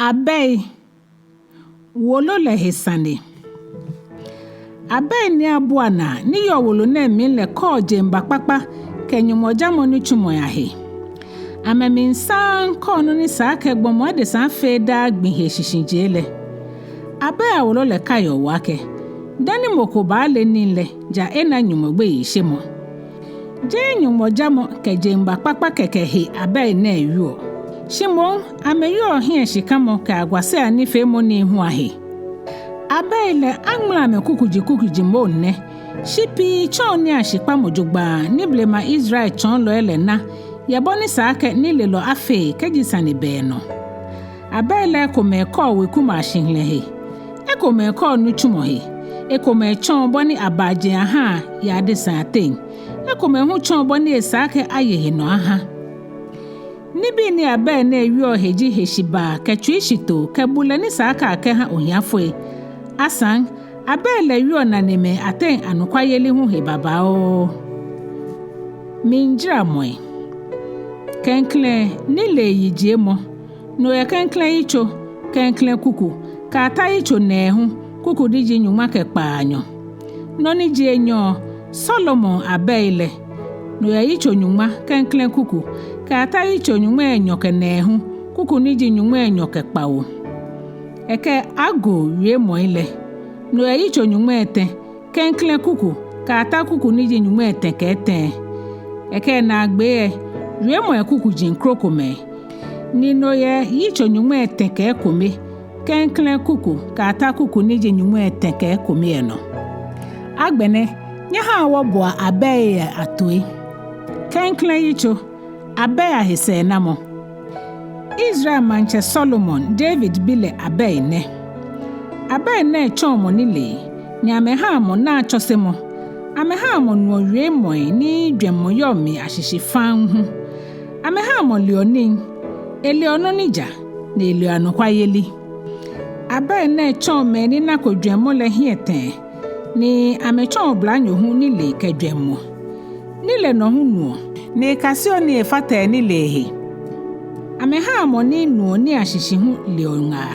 Ahwoi Wolo le Sane. Ahwoi ni abuana ni yo Wolo na mi le ko jemba papa ke Enumɔ jamo ni chumo ya he. Amemi san ko no ni sa ke gbomo de san fe da gbin he shishinje le. Ahwoi Wolo le kayo wake. Dani moko ba le ni le ja ena Enumɔ gbe yi shemo. Je Enumɔ jamo ke jemba papa keke he Ahwoi na yuo. Shimon ameyo hie shikamo ka agwase ani fe mo ni hu ahe. Ahwoi le angmla me kukuji mo ne. Shipi chon ni ashikpa mojugba ni blema Israel chon lo ele na. Yaboni saake ni le lo afe keji sani be no. Ahwoi le Ekome ko we kuma ashinle he. Ekome ko nu chumo he. Ekome chon boni abaje aha ya de saten. Ekome hu chon boni esake aye he no aha. Nibi ni Ahwoi na yuo heji heshiba ketwi shito kebule ni saka ke ha ohiafo asan Ahwoi le yuo na neme aten anukwayeli hu he baba o minjira moy Klɛŋklɛŋ ni le yije mo no ye Klɛŋklɛŋ icho Klɛŋklɛŋ kuku ka ta icho Nɛɛhu kuku diji Nyɔŋma ke Kpaanyɔ no ni je Enyɔ Solomon Ahwoi le no ye icho Nyɔŋma Klɛŋklɛŋ kuku ka ta icho Nyɔŋma Enyɔ ke Nɛɛhu kuku niji Nyɔŋma Enyɔ ke Kpawo eke ago wie moile no ye icho Nyɔŋma Etɛ Klɛŋklɛŋ kuku ka ta kuku niji Nyɔŋma Etɛ ke Etɛ eke na agbe wie mo kuku jin Ekome ni no ye icho Nyɔŋma Etɛ ke Ekome Klɛŋklɛŋ kuku ka ta kuku niji Nyɔŋma Etɛ ke Ekome eno agbene nya ha wo bo Ahwoi atoi Klɛŋklɛŋ icho Ahwoi ahese na mo Israel manche Solomon David bile Ahwoi ne Ahwoi ne chomo ni le nyame ha mo na chose mo ame ha mo no wie mo ni dwemo yo mi ashishi fan hu ame ha mo leonin eliono nija na eliano kwayeli Ahwoi ne chome ni na ko dwemo le hiete ni ame chom blanyo hu ni le ke dwemo ni le no hu nuo ni kasio ni efata ni lehe ame ha mo ni nuo ni ashishi hu leonga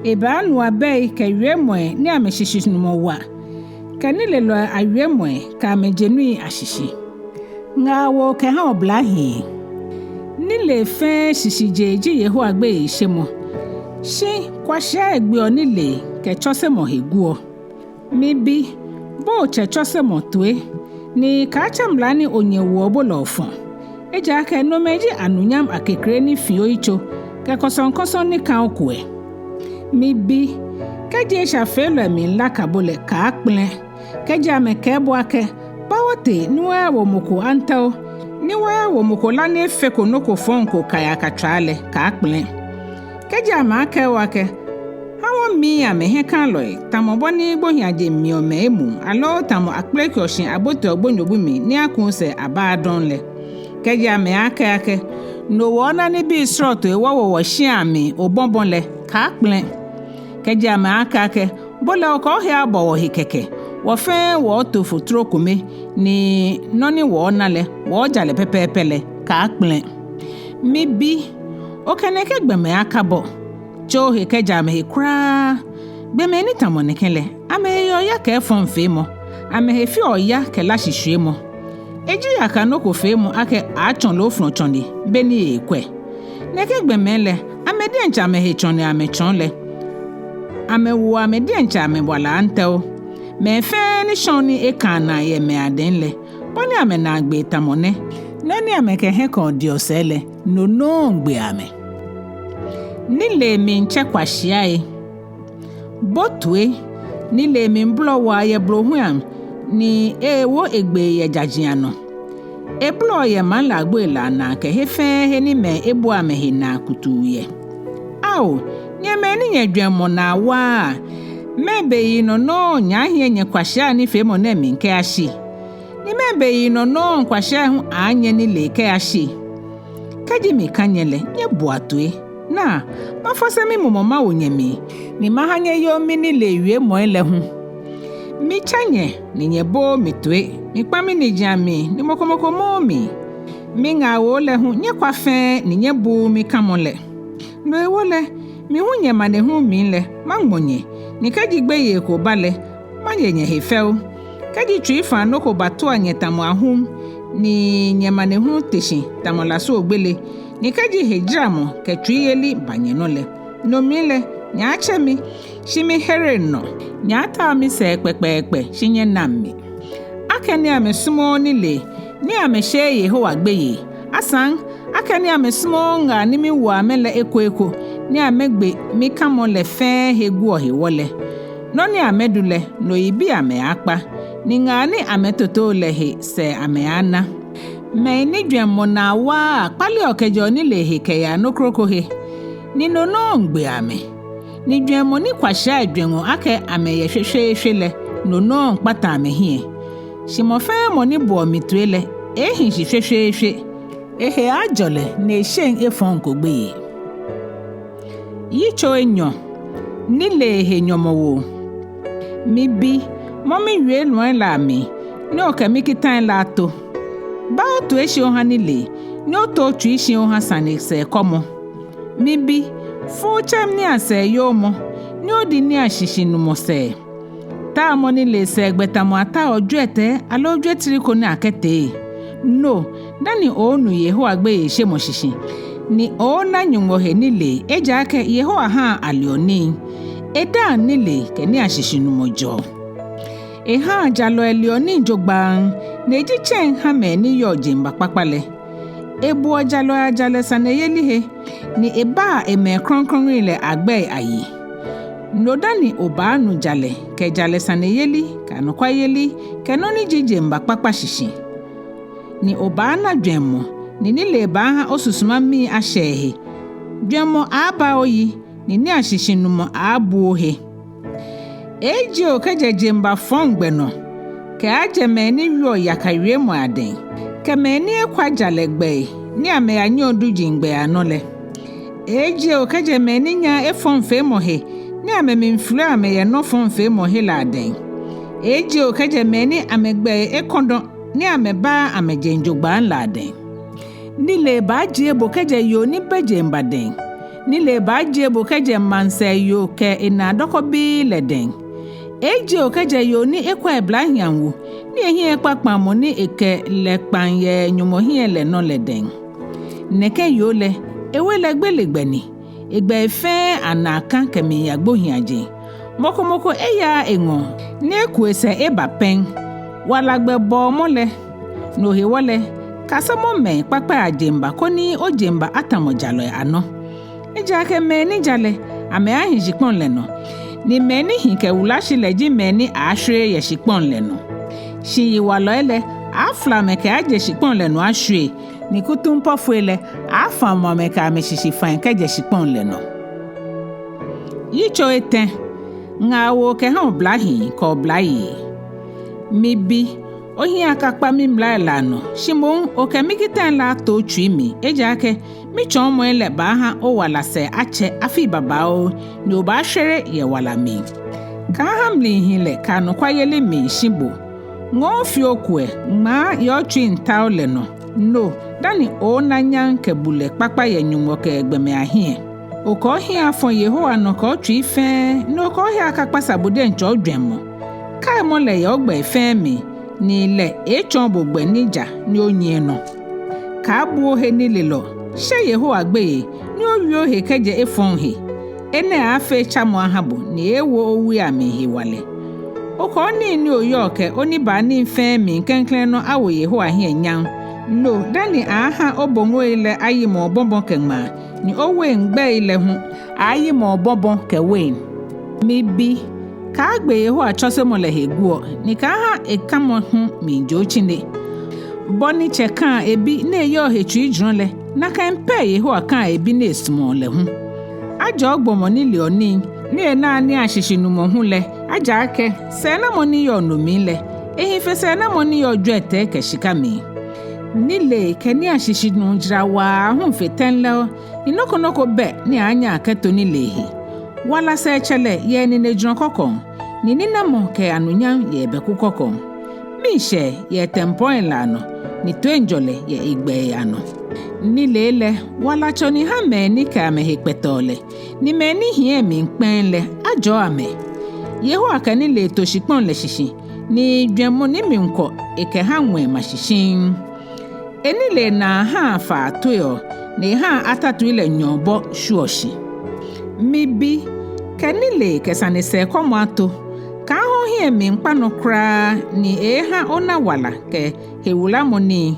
eba nu Ahwoi ke wiemo ni ame shishi no wa ka ni le lo awiemo ka ame jenui ashishi nga wo ke ha oblahi ni le fe shishi jeji yeho agbe shemo shi kwasha egbe oni le ke chose mo heguo mi bi bo che chose mo toe ni ka chamla ni onyewo obolofo eja ka no meji anunyam akekre ni fio icho ke kosonkoson ni kan okwe mi bi ke je shafelo mi nla kabole ka akple ke ja me ke bo ake bawote ni wa wo moko antao ni wa wo moko la ni feko no ko fonko kaya ka trale ka akple ke ja ma ke wa ke hawo mi ya me he kan loy tamo boni gbohia je mi o me emu alo tamo akple ki oshin aboto ogbonyobu mi ni akun se aba don le ke ja me ake no wona ni bi sroto e wo hia mi obonbon le ka akple ke ja me ake bola ko he abo he keke wo fe wo to futuro kome ni noni wo na le wo jale pepepele ka akple mi bi o kene ke gbe me akabo cho he ke ja me kra gbe me ni tamone kele ame yo ya ke fon fe mo ame he fi oya ke la hihwe mo eji ya ka no ko fe mo ake achon lo fun chon ni be ni ekwe ne ke gbe me le ame de ncha me he chon ni ame chon le ame wo ame de ncha me wala antel me fe ni shon ni e kan na ye me aden le boni ame na agbe tamone nani ame ke he kon di osele no ngbe ame nile mi nche kwashia botwe nile mi mblo wa ye blo huam ni ewo egbe ye jajiano eblo ye man la gbo ila na ke he fe he ni me ebu ame he na kutu ye awo nye me ni nye dwemo na wa mebe yi no nya hie nye kwashia ni fe mo na mi nke ashi ni mebe yi no kwashia hu anye ni le ke ashi kaji mi kanyele nye buatwe na mafose mi mumoma wonyemi ni mahanye yo mini le wie mo ele hu mi chanye ni nyebo mitwe mi pami ni jami ni mokomoko mo mi nga wo le hu nye kwa fe ni nyebu mi kamole no ewole mi hu nyɛma ne hu mi le mangbonye ni kaji gbe ye ko bale manyenye hefew kaji twi fa no ko bato anye tamo ahum ni nyɛma ne hu teshi tamo la so ogbele ni kaji hejramo ke twi yeli banye no le no mi le nya chemi shimi here no nya ta mi se pepepe shinye nammi akani amesumo ni le ni ameshe Yehowa gbeye asan akani amesumo nga ni mi wa mele eko ni amegbe mi kamo le fe hegu ohewole no ni amedule no ibi ame akpa ni nga ni ametoto lehe se ame ana me ni dwemmo na wa pali okejo ni lehe ke ya no kroko he ni no ngbe ame ni dwemmo ni kwahye adwenwo ake ame ye hwehwehwele no nkpata ame hie shimofe mo ni bo mitwele ehin hwehwehwe ehe ajole na eshen efon kogbe Yitso Enyɔ nile he nyomowo mi bi momi yue no la mi ni o kemi kitan la to ba o to eshi o ha nile ni o to tu ishi o ha Sane se komo mi bi fu chem ni ase yo mo ni o di ni ashishi numo se ta mo nile se gbeta mo ata Ojo Etɛ alo Ojo Etiri ko ni akete no dani o nu Yehowa gbe ye she mo shishi ni ona nyungo he nile eja ke Yehowa ha alioni eda nile ke ni ashishinu mojo ha jalo elioni jogban neji chen ha me ni yo jemba papale ebu ojalo ajale Sane yeli he ni eba eme kronkron ile agbe ayi nodani oba nu jale ke jale Sane yeli kanu kwa yeli ke no ni jemba papa shishi ni oba na dwemmo ni nile ba ha osusuma mi ahyehe dwemmo aba oyi ni ahyehyenu abu he eji o kajejemba fongbe no ke ajeme ni wi oyakawie mu aden ke me ni ekwajalegbe ni ame anya odujingbe anole eji o kajeme ni nya efonfe mo he ni ame memflu ame ye no fonfe mo he la aden eji o kajeme ni amegbe ekondo ni ameba amejenjogba la aden nile ba jebo keje yo ni bejemba den nile ba jebo keje manse yo ke ina doko bi le den eje o keje yo ni ekwa eblahianwo ni ehi ekpakpa mo ni eke le panye nyumo hi ele no le den neke yo le ewe le gbelegbe ni egbe efe anaka kemi yagbo hiaje moko eya enwo ni ekuese eba pen walagbe bo mo le no he wole kasamo me papa ajemba koni ojemba atamo jalo ano eja ke me ni jale ame ahin jipon leno ni me ni hinke ulashi leji me ni ahwe ye shipon leno shi walo ele afla me ke aje shipon leno ahwe ni kutumpo fuele afa mo me ka me shishi fan ke je shipon leno Yitso Etɛ ngawo ke ha oblahi ko oblai mi bi ohi akakpa mi mla elano shimon okemikitan la to twimi ejake mi chomo ele ba ha o wala se ache afi babao ni oba hwere ye wala mi ka hamli hile ka no kwayele mi shibo ngo fi okwe ma yo twi ntaole no dani o nanyan kebule papa ye nyumo ke egbeme ahie oko hi afon Yehowa no ko twi fe no ko hi akakpa sabude ncho dwemmo kai mo le yo gba fe mi ni le echon bogbe nija ni onye no ka bu ohe ni lelo she Yehowa gbe ni owi ohe keje efon he ene afa chamo ahabo ni ewo owi amehi wale oko ni oyoke oni ba ni fe mi Klɛŋklɛŋ no awo Yehowa hi enyan no dani aha obongo ile ayi mo bonbon kenma ni owe ngbe ile hu ayi mo bonbon kewen mi bi ka agbe Yehowa chose mo le heguo ni ka ha ekamo hu mi jochine boni cheka ebi na eyo hechu ijrunle na ka mpe Yehowa ka ebi na esumo le hu aja ogbomo ni leoni ni na ni ashishinu mo hu le aja ake se na mo ni yo no mi le ehi fe se na mo ni yo Ojo Etɛ ke shika mi nile keni ashishinu jira wa hu fetenle ni nokonoko be ni anya aketo ni lehi wala se chele ye ni nejun kokon ni ninamo ke anunyam ye beku kokon mi she ye tempo enlano ni to enjole ye igbe ano Ni lele wala choni ha me ni ka me hekpetole. Ni me ni hie mi nkpenle ajo ame. Yeho aka ni le to shikpon le shishi. Ni dwemo ni mi nko eke ha nwe mashishin. Eni le na ha fa toyo ni ha atatu ile nyobo shuoshi. Mibi kanile kesane se komo ato. Ka ho hie mi nkpano kra ni ha ona wala ke hewula moni.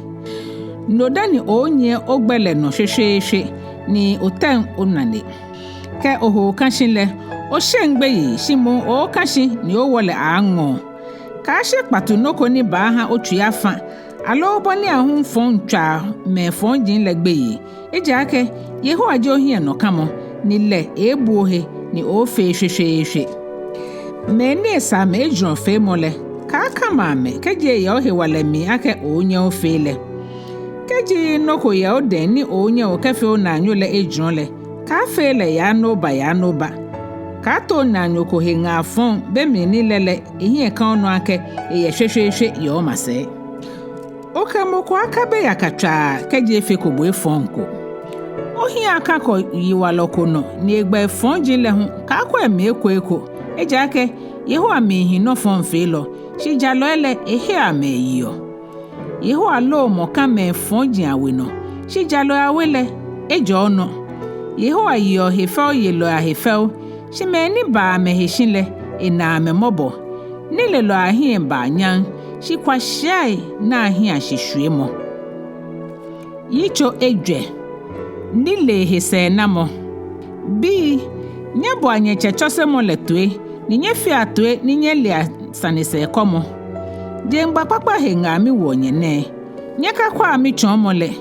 Nodani onye ogbele no hwehwehwe ni otan onane. Ke oho kashinle o shengbe yi shimo o kashi ni o wole anwo. Ka she patu noko ni ba ha otua fa. Alo boni ahun fon twa me fon jin legbe yi. Ejake yeho ajo hie no kamo ni le ebuohe ni o fe hwehwehwe. Me ni sa me ejun fe mole. Ka kama me keje ye o he wale mi ake onye o fe le. Keji noko ya ode ni onye o kefe o na anyole ejunle. Ka fele ya no ba. Ka to na anyoko he nga fon be mi ni lele ehie ka onu ake ye hwehwehwe ye o mase. Oka moko aka be ya katwa keji efe ko bo efonko. Ohi aka ko yiwa loko no ni egba efon jinle hu ka ko emi eko. Eja ake yeho amehi no fon fe lo. Shi jalo ele ehe ameyiyo. Yeho alo mo ka me fonji awe no. Shi jalo awele ejo no. Yeho ayo hefo yelo ahefo. Shi me ni ba me heshinle ina me mobo. Ni le lo ahie ba nyan. Shi kwa shai na ahie ahihwe mo. Yitso Ejwɛ. Ni le hese na mo. Bi nyebo anye chechose mo letwe. Ni nye fi atwe ni nye le Sane se komo. Jengba papa henga mi wonye ne. Nyeka kwa mi chomole.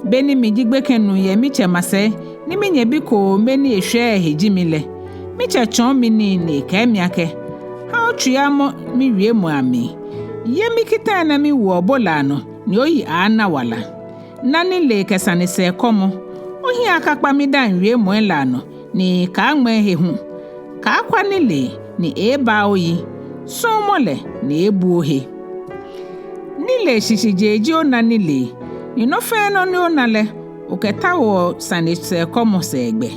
Beni mi jigbe kenu ye mi chemase. Ni mi nye biko meni ehwe hejimile. Mi che chomi ni kemi ake. Ha otu ya mo mi wie mo ami. Ye mi kita na mi wo bolano ni oyi ana wala. Nani le ke Sane se komo. Ohi akakpa mi dan wie mo elano ni ka ngwe hehu. Ka akwa ni le ni eba oyi. Somole ni ebuohe. Nile shishijeji ona nile. Ni no fe no ni onale. Oketa wo Sane se komo se egbe.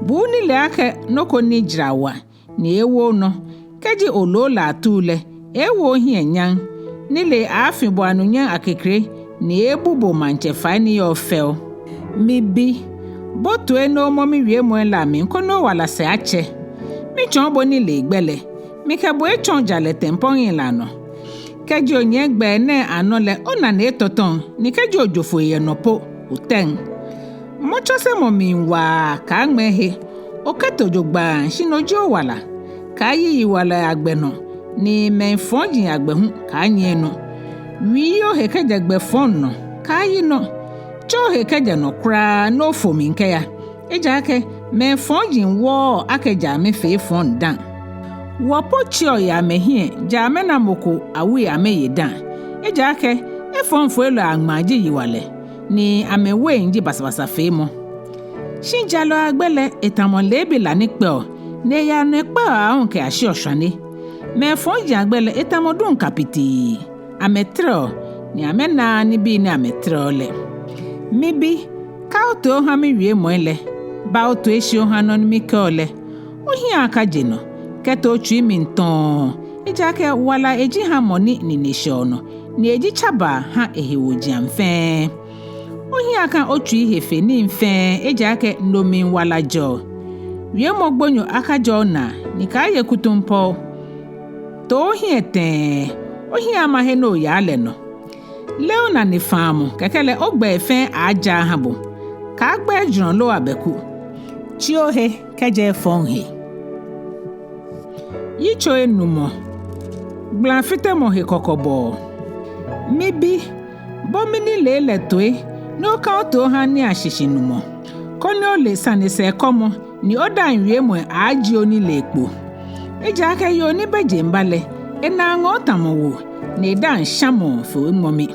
Bu nile ake noko ni jrawa. Ni ewo no. Keji olola atule. Ewo hie nyan. Nile afi bo anunyan akekre. Ni ebubo manche fani yo fel. Mibi. Botu eno momi wie mwela mi. Nkono wala se ache. Mi chombo nile igbele. Mike bo echon jale tempon ilano. Keji onye gbe ne anole ona ne toton ni keji ojofo ye nopo uten. Mocho se mo minwa ka ngmehe. Oketo jogba shinojo wala. Ka yi wala agbeno ni menfonji agbehu ka nyeno. Wiyo hekeje gbe fon no. Ka yi no. Cho hekeje no kra no fomi nke ya. Eja ake menfonji wo akeja me fe fon dan. Wapo chio ya mehie jame na moko awi ame yedan. Eja ake efonfo elo agmaji yiwale ni amewe nji basabasa femo. Shinjalo agbele etamolebe la nikpeo ne ya nekpa ahun ke ashi oshane. Me fonji agbele etamodun kapiti. Ametro ni amena ni bi ni ametro le. Mibi ka oto ha mi wie mo ele. Ba oto eshi ha no mi ke ole. Ohi aka jeno. Keto chui minton. Ejake wala eji ha moni ni neshono. Ni eji chaba ha ehewoji amfen. Ohi aka otu ihe fe ni mfen. Ejake nomi wala jo. Wie mogbonyo aka jo na. Ni ka ye kutumpo. To ohi eten. Ohi amahe no ya le no. Leo na ni famu. Kekele ogbe efen aja habo. Ka agbe juron lo abeku. Chiohe keje fonhe. Yitso Enumɔ. Glanfite mo he kokobo. Mibi. Bomini le toe. No ka oto ha ni ashishinumo. Koni ole Sane se komo. Ni oda nwie mo aji oni le ekpo. Eja ake yo ni beje mbale. Ena ngo tamowo. Ni dan shamo fo momi.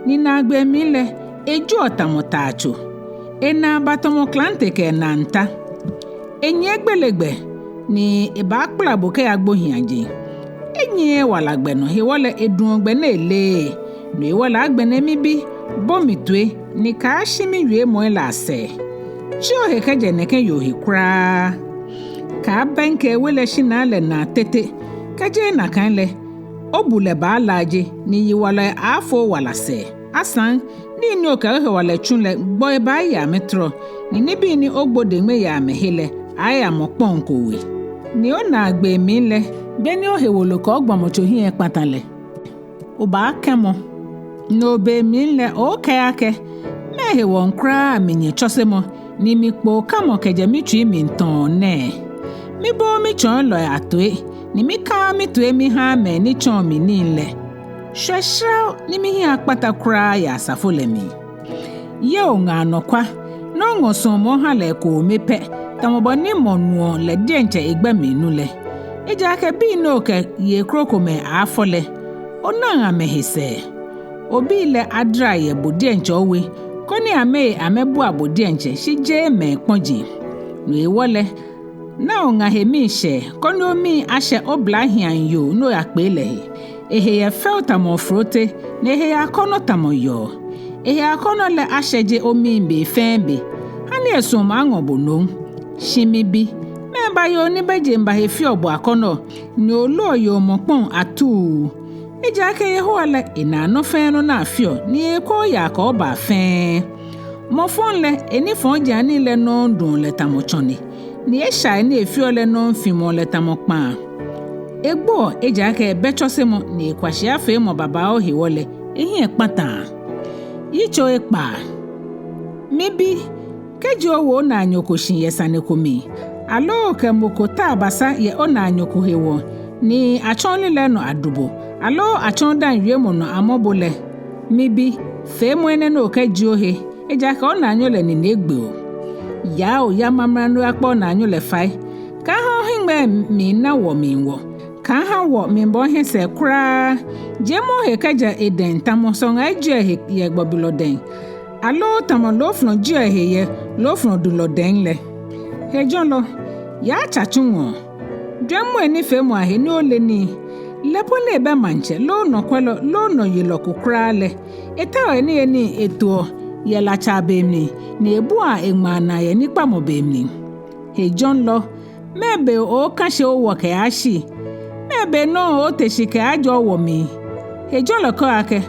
Ni na agbe mi le. Eju otamotacho. Ena batomo klante ke nanta. Enye gbelegbe. Ni eba akpla boke agbohin aje. Enye wala gbeno he wole edun ogbe na ele. No wala agbene mibi Bomitwe ni ka shimi wie mo la se. Chi ohe kaje neke yo he kra. Ka banke wele shina le na tete. Kaje na kanle. Obule ba laje ni yiwale afo wala se. Asan ni ni oka he wale chunle boy ba ya metro. Ni nibi ni ogbode me ya mehele. Aya mo ponko we. Ni ona agbe mi le. Beni ohe wolo ka ogbamocho hi ekpatale. Oba kemo. No be mi le oke ake. Mehe won kra minye chosemo. Ni mi kpo kamo keje mi twi mi nton ne. Mi bo mi chon lo atwe. Ni mi ka mi twe mi ha me ni chon mi ni le. Shweshra ni mi hi akpata kra ya safole mi. Ye o nga nokwa. No ngoson mo ha le ko mepe. Tamobo ni monuo le denche igba mi nu le. Eja ke bi no ke ye krokome afole. Ona nga mehise. Obi le adra ye bodienche owe. Koni amebu abodienche shije me kponji. No ewole. Na nga hemishe. Koni omi ashe obla hian yo no yakpele. Ehe ye felta mo frote. Na ehe ya kono tamo yo. Ehe ya kono le asheje omi mbe fembe. Hani esum angobo no. Shimibi. Memba yo ni beje mba hefi obo akono. Ni olo yo mokpon atu. Eja ke yehoale ina no fen no na afio ni eko ya ka oba fen. Mo fon le eni fon jani le no ndun le tamochoni. Ni esha ni efio le no mfimo le tamokpa. Egbo eja ke bechosemo ni ekwashi afe mo baba o hiwole. Ehi ekpata. Yitso Ekpaa. Mibi keji owo na anyokoshin ye Sane Ekome. Alo ke mokota abasa ye ona anyoko hewo. Ni achonli le no adubo. Alo achonda nwiemo no amobole. Mibi fe mwene no keji ohe. Eja ka ona anyole ni negbe o. Ya o ya mamra no akpo na anyole fai. Ka ha hingbe mi na wo mi wo. Ka ha wo mi mbo he se kra. Jemo he kaja eden tamoson Ejwɛ ye gbobilo den. Alo tamo lofno jie he ye lofno dulo den le. He jonlo ya chachunwo. Dwemo eni fe mu ahe ni ole ni. Lepo le be manche lo no kwelo lo no yelo kokra le. Eta eni eto ye la cha bemni ni ebu a egma na ye ni pamo bemni. He jonlo mebe o kashe o wo ke ashi. Mebe no o teshike ajo wo mi. He jonlo ko ake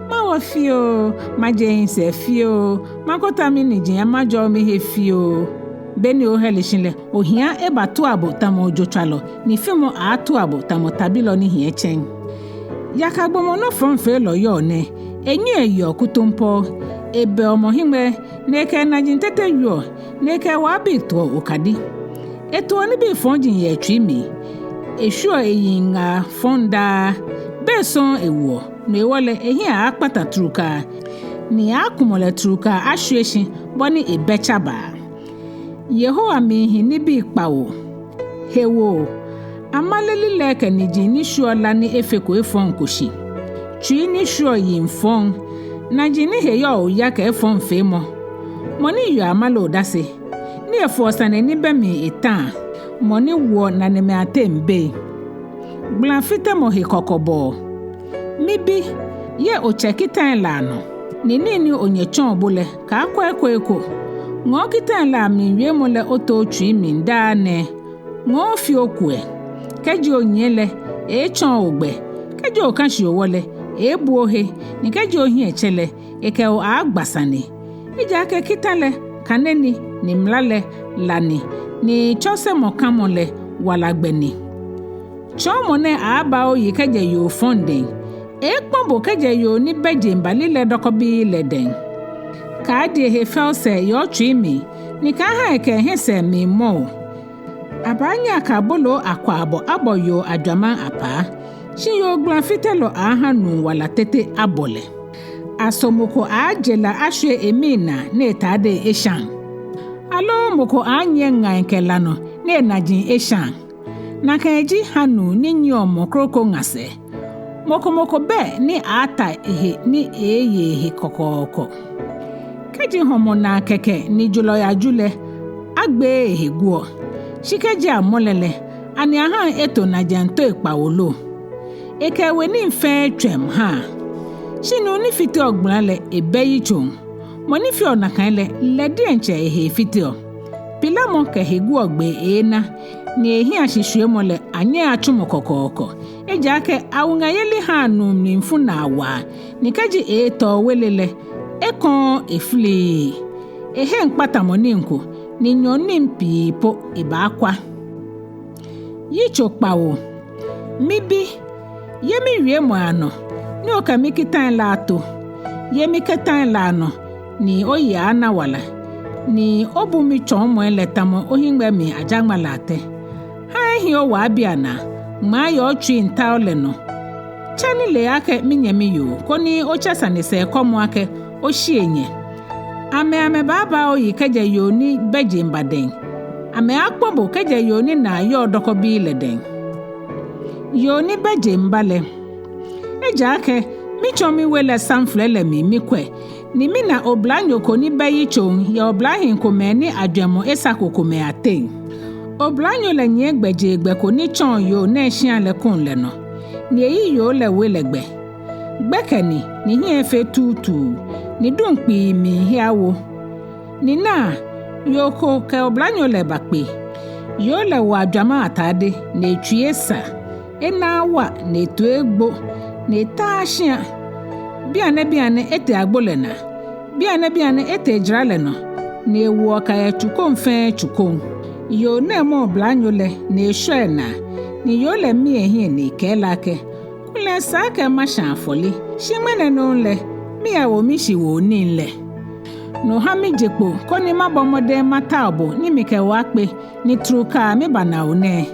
ma wo fio ma je se fio ma kota mi ni je ma jo mi he fio. Beni o helishinle ohia eba tu abo tamo jotwalo ni fimo a tu abo tamo tabilo ni hie chen. Yakagbomo no fonfe lo yo ne enyu eyo kutumpo ebe omo himbe neke na jintete yo neke wa bi to okadi. Eto ni bi fonjin ye twimi. Eshuo eyinga fonda beson ewo no ewole ehia akpata truka ni akumole truka ashweshin boni ebechaba. Yehowa mihi ni bi Kpawo. Hewo. Amaleli leke ni jini shuo la ni efeko efon koshi. Chui ni shuo yin fon. Na jini heyo ya ke efon femo. Moni yu amalo dase. Ni efo Sane ni bemi etan. Moni wo na ne me atembe. Blanfite mo he kokobo. Mibi. Ye ochekitan lano. Nini onyechon bole. Ka kweko. Ngo kitan la mi wie mo le oto twi mi nda ne. Ngo fi okwe. Keji onyele chon ogbe. Keji okanshi owole bu ohe. Ni keji ohi echele eke o agbasane. Ija ke kitale kaneni ni mlale lani ni chose mo kamole walagbeni. Chomo ne aba oyi keje yo fonde. Ekpombo keje yo ni beje mbali le dokobi le den. Ka de he felse yo twimi ni ka ha ke hese mi mo. Abanya ka bolo akwabo aboyo adwama apa. Shi yo glanfitelo ahanu wala tete abole. Asomoko ajela ashwe emina ne tade eshan. Alo moko anye ngankelano ne najin eshan. Na keji hanu ni nyomo kroko ngase. Moko be ni ata ehe ni eye kokoko. Keji homo na keke ni julo ya jule agbe ehe guo. Shikeji amolele ani aha eto na janto Ekpaa Wolo. Eke weni mfe twem ha. Shinu ni fiti ogbunale ebeyi chon. Moni fi onakanle ledi enche ehe fitio. Pila mo ke hegu ogbe ena. Ni ehi ashishwe mole anye achumo kokoko. Ejake aunga yeli hanu mfu na awa. Nikaji eto welele. Ekon efli. Ehe nkpata moni nko. Ni nyoni mpipo ibakwa. Yitso Kpawo. Mibi. Yemi wie mo ano. Ni okamiki tan lato. Yemi ketan lano. Ni oyi ana wala. Ni obumi chomo eletamo ohingbe mi ajangma late. Ha ehi o wa abiana. Ma yo twi ntaole no. Chani le ake minyemi yo. Koni ochasane se komo ake oshienye. Ame baba oyi keje yoni beje mbaden. Ame akpombo keje yoni na yo doko bi leden. Yoni beje mbale. Eja ake michomi wele sanflele mi kwe. Ni mina oblanyo koni beyi chon ya oblahin kome ni adwemo esako kome ate. Oblanyo le nye gbeje egbe koni chon yo ne shian le kun le no. Ni eyi yo le welegbe. Gbekeni ni efe tutu. Ni dunkpi mi hiawo. Ni na yoko ke oblanyo le bakpe. Yo le wa adwama atade na etwiesa. Ena wa na etu egbo na etashia. Biane ete agbolena. Biane ete ejraleno. Na ewu oka ya chukom fe chukom. Yo ne mo oblanyo le na eshwena. Ni yo le mi ehie ni kelake. Kule sake masha afoli. Shimene no le. Mi awo mishi wo ninle. No hami jekpo koni mabomode matabo ni mike wakpe ni truka mi bana one.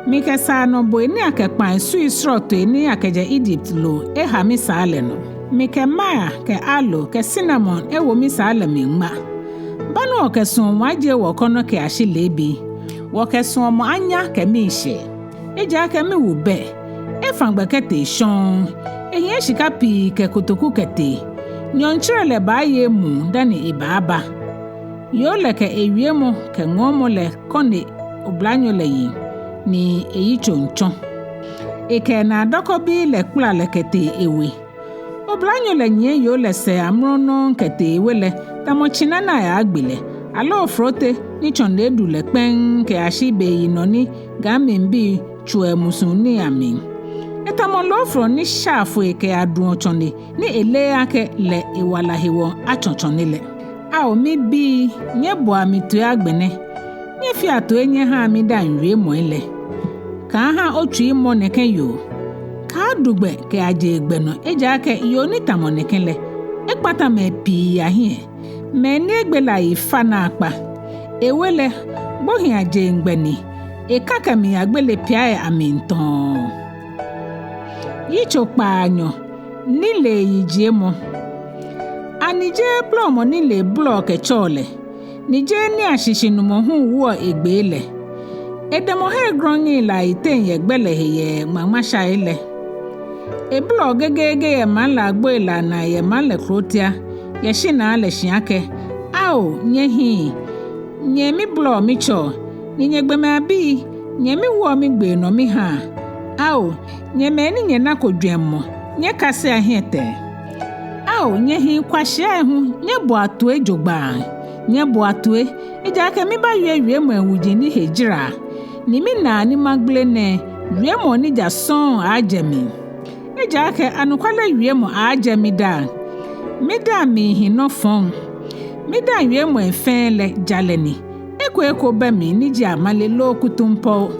Mike sa no boy ni Ekpaa su isroto ni akeje Egypt lo hami sale no. Mike maya ke alo ke cinnamon wo mi sale mi mma. Banu okesun waje wo kono ke ashilebi. Wo kesun mo anya ke mi hye. Eja ke mi wo be. Fangbe kete shon. Ehie shika pi ke kotoku kete. Nyonchire le ba ye mu dani ibaba. Yo le ke ewie mo ke ngomo le kone oblanyo le yi. Ni eyi chonchon. Eke na doko bi le kula le kete ewe. Oblanyo le nye yo le se amrono kete ewe le. Tamo china na ya agbile. Alo frote ni chonde du le pen ke ashibe yinoni game mbi chue musuni amin. Etamo lofro ni shafu eke adun ochone ni ele ake le iwala hiwo achonchone le. A o mi bi nye bo ami to agbene. Nye fi ato enye ha mi da nwe mo ile. Ka ha otu imo neke yo. Ka dugbe ke aje egbeno eja ake yo ni tamo neke le. Ekpata me pi ahie. Me ni egbela ifa na akpa. Ewele bohi aje ngbeni. Ekaka mi agbele pia aminton. Yitso Kpaanyɔ nile yijie mo. Anije plomo nile blok echole. Nije ni ashishinumo hu wo egbele. Edemo he gronyi la itenye gbele heye mamasha ile. E blok gege ye man la gbo ila na ye man le krotia. Ye shina le shiake. Ao nyehi. Nye mi blok mi cho. Ni nye gbeme abi. Nye mi wo mi gbe no mi ha. Ao nye meni nye na kodwemmo nye kase ahete. Ao nye hi kwahye hu nye bo atoe jogba. Nye bo atoe eja ka mi ba wie mo awuji ni hejira. Ni mi na ni magle ne wie mo ni jason ajemi. Eja ka anukwale wie mo ajemi da. Mi da mi hi no fon. Mi da wie mo enfele jaleni. Eko ba mi ni ji amale lokutumpo.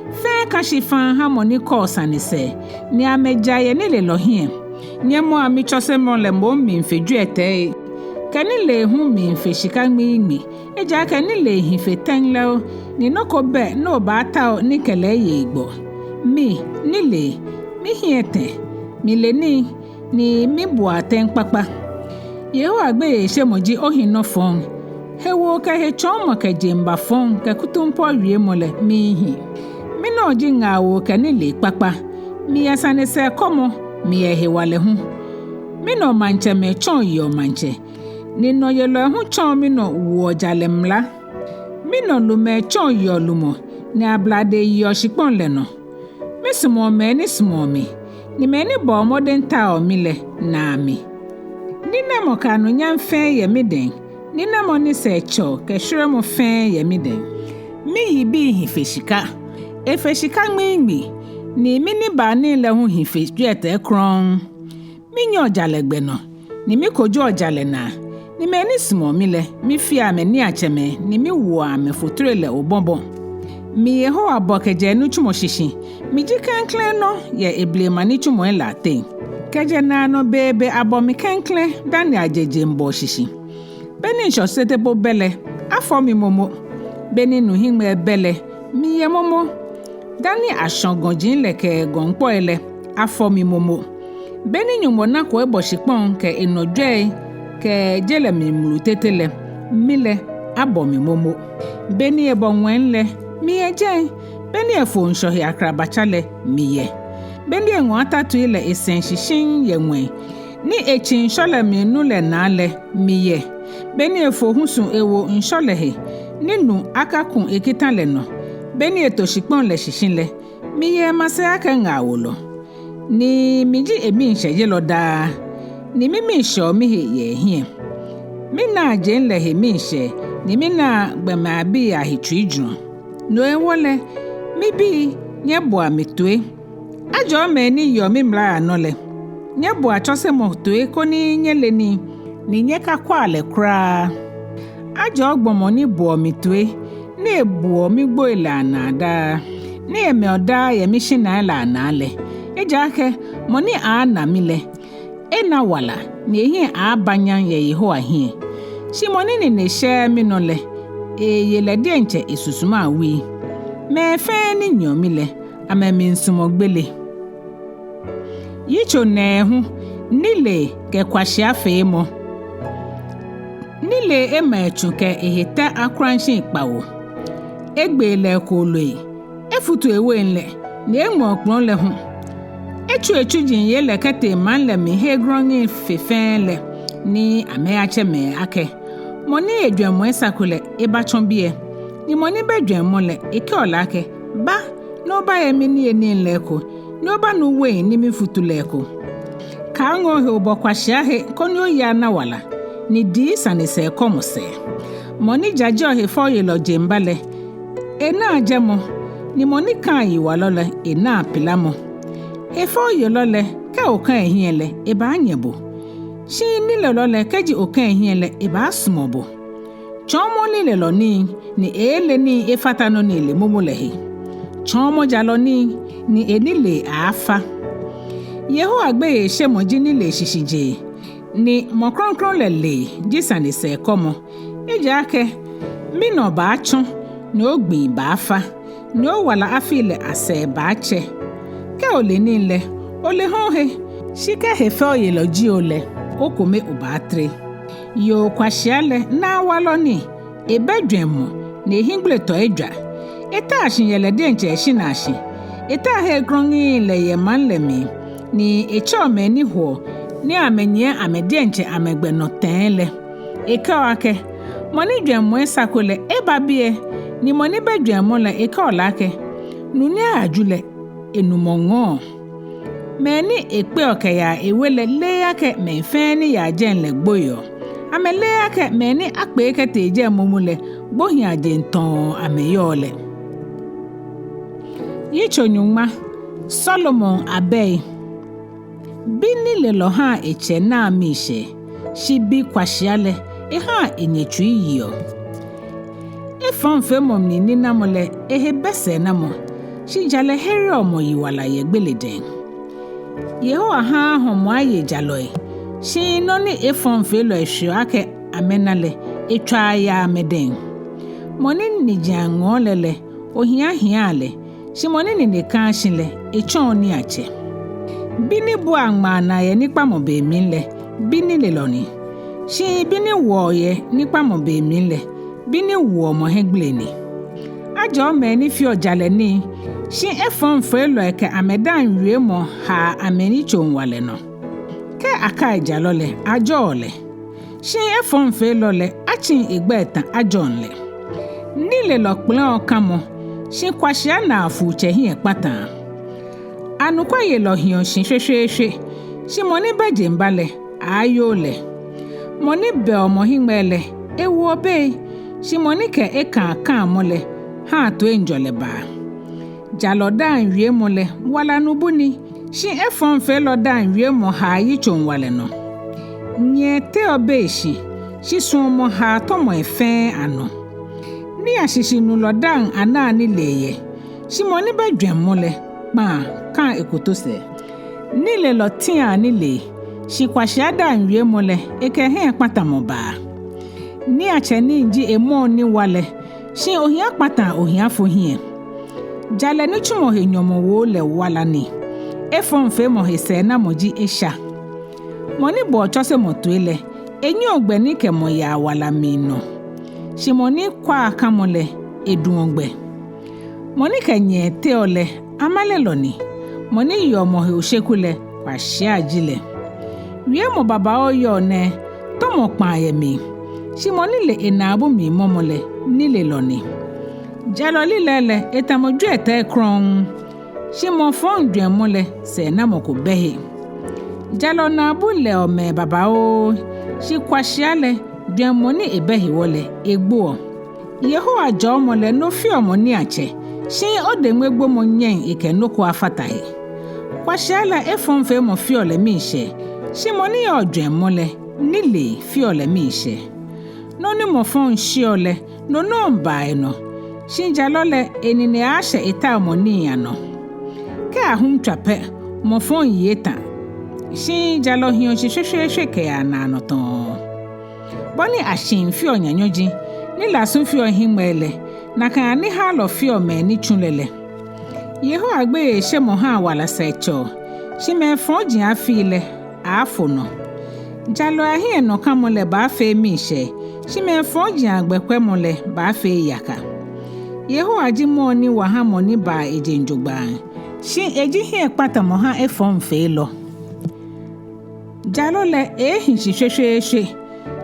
Fe kashifan harmony course ni se ni ameja ye ni le lohie ni mo ami chose mo le mo mi Yitso Etɛ kani le hu mi mfe shika mi eja kani le hi fe tenle ni noko be no ba ta ni kele ye igbo mi ni le mi hiete mi le ni mi bo aten papa ye wa gbe se moji ohin no fon hewo ka he chomo ka jemba fon ka kutumpo wie mo le mi hi mi no jinga wo kanile papa mi yasane se komo mi ehewale hu mi no manche me chon yo manche ni no yelo hu chon mi no wo jale mla mi no lume chon yo lumo ni ablade yo shipon le no mi sumo me ni sumo mi ni meni bo moden ta o mile na mi ni na mo ka no nyam fe ye meden ni na mo ni se cho ke hwere mo fe ye meden mi yi bi hifeshika efeshika ngmi ni mi ni ba ni le hu Ejwɛ Etɛ kron mi nyo jalegbe no ni mi kojo jale na ni meni simo mile mi fi ameni acheme ni mi wo amefotrele obonbon mi yeho abokeje nu chumo shishi mi ji Klɛŋklɛŋ no ye eblema ni chumo elate keje na no bebe abomi Klɛŋklɛŋ dani ajeje mbo shishi beni nshosete bo bele afọ mi momo beni nu hingme bele mi ye momo dani ashongonjin leke gonpo ele afọ mi momo beni nyumo na ko eboshipon ke Ejwɛ ke jele mi mulu tetele mile abo mi momo beni ebonwenle mi eje beni efo nshohi akrabachale miye beni enwo atatu ile esenshishin yenwe ni echin shole mi nule nale miye beni efo husun ewo nsholehe ninu akakun ekitanle no beni etoshipon le shishinle miye mase aka nga Wolo ni miji emi nsheje loda ni mimi sho mi ye hie mi na je nle he mi she ni mi na gbema bi ahitru ijun no ewole mi bi nye bo ametue ajo me ni yo mi mra anole nye bo achose mo toe ko ni nyele ni nye ka kwale kra ajo gbomo ni bo mitue ni ebu mi gbo ila na da ni eme oda ye mi shina ila na ale ejake mo ni ana mile ena wala ni ehi abanyan ye yeho ahie shi mo ni ne she mi no le yele de nche esusuma awi me fe ni nyomile amemi nsumogbele Yitso Nɛɛhu nile ke kwashia fe mo nile emechu ke eheta akranshi Kpawo egbele ko loyi efutu ewe nle na enwo okpon le hu echu jin ye le kete man le mi he grongin fefenle ni ameache me ake moni Ejwɛ mo esakule ebachon bie ni moni bedwen mo le eke olake ba no ba emi ni eni nleko no ba no we ni mi futu leko ka ngo he obokwashia he konyo ya na wala ni di Sane se komose moni jajo he fo ye lo jembale ena ajemo ni moni kan yi walole ena apilamo he fo ye lole ka okan ehiele e ba anyebo shi ni lole keji okan ehiele e ba sumobo chomo lile lo ni ele ni efata no ni le momolehi chomo jalo ni enile afa yeho agbe se moji ni le shishije ni mo kronkron le ji Sane se komo ejake mi no ba chun ni ogbin ba afa ni o wala afile ase ba che ke ole ni le ole hohe shike he fe oye lo ji ole okome ubatre yo kwashiale na waloni ebedwemo na ehingble to Ejwɛ eta ashinyele de nche shi na ashi eta he grongi le ye manlemi ni echo me ni ho ni amenye amede nche amegbe no tenle ekawake moni dwemo esakole ebabie ni moni bedwemo le ekawlake nuni ajule Enumɔ ngo meni ekpe okeya ewele le yake menfeni ya jenle gboyo amele yake meni akpe kete je momule gbohin ajenton ameyole Yitso Nyɔŋma Solomon abei bini le lo ha eche na mishe shibi kwashiale ha enyechu iyo efonfe mom ni namole bese namo shijale here omo yiwala ye gbeleden yeho ha homo aye jaloi shi no ni efonfe lo ehwe ake amenale etwa ya meden moni ni jango lele ohia hiale shi moni ni kan shinle echon ni ache bini bu angma na ye nipa mo be mi le bini le loni shi bini wo ye nipa mo be mi le bini wo mo hegle ni ajo me ni fi ojale ni shi efon fe lo eke amedan wie mo ha ameni chonwale no ke aka ijalole ajo ole shi efon fe lo le achin igbetan ajo nle ni le lo plan okamo shi kwashia na afu che hi epatan Anukwa yelo hion hwehwehwe. Shi moni beje mbale ayole. Moni be omo himele ewo be. Shi moni ke eka mole ha to enjole ba. Jalodan wie mole wala nubuni. Shi efon fe lodan wie mo ha yichon wale no. Nye te obeshi. Shi sumo ha tomo efe ano. Ni ashishi nulodan anani leye. Shi moni bedwen mole pa kan ekotose. Nile lotia nile. Shi kwashiada nwie mole eke he akpata moba. Ni acheni nji emo ni wale. Shi ohia akpata ohia fohie. Jale ni chumo he nyomo wo le wala ni. Efon fe mo he se na moji esha. Moni bo chose motuele. Enyo ogbe ni ke mo ya wala mino. Shi moni kwa akamole edun ogbe. Moni ke nye te ole amale loni. Moni yo mo he oshekule wa shia jile. Wie mo baba oyo ne tomo kpaaye mi. Shi moni le enabu mi momole nile loni. Jalo lilele etamo Ejwɛ Etɛ kron. Shi mo fon dwen mole se na mo ko behe. Jalo na bule ome baba o. Shi kwashiale dwen moni ebehi wole egbo. Yehowa jo mole no fi omoni ache. Shi odemegbo mo nyen ike noko afatahi. Kwashiale efon fe mo fi ole mi she. Shi moni yo dwen mole nile fi ole mi she. No ni mo fon shi ole no no mbae no. Shi jalole enine ashe eta moni ya no. Ke ahum trape mo fon yeta. Shi jalo hion hwehwehwe ke ana no ton. Boni ashin fi onyanyoji ni lasun fi ohimele na kan ni ha lo fi o me ni chunlele. Yeho agbe she mo ha wala secho. Shi me fon jin afile afo no. Jalo ahie no kamole ba fe mi she. Shi me fon jin agbekwe mole ba fe yaka. Yeho aji mo ni wa ha mo ni ba ejenjogba. Shi eji hie kpata mo ha efon fe lo. Jalo le ehin hwehwehwe.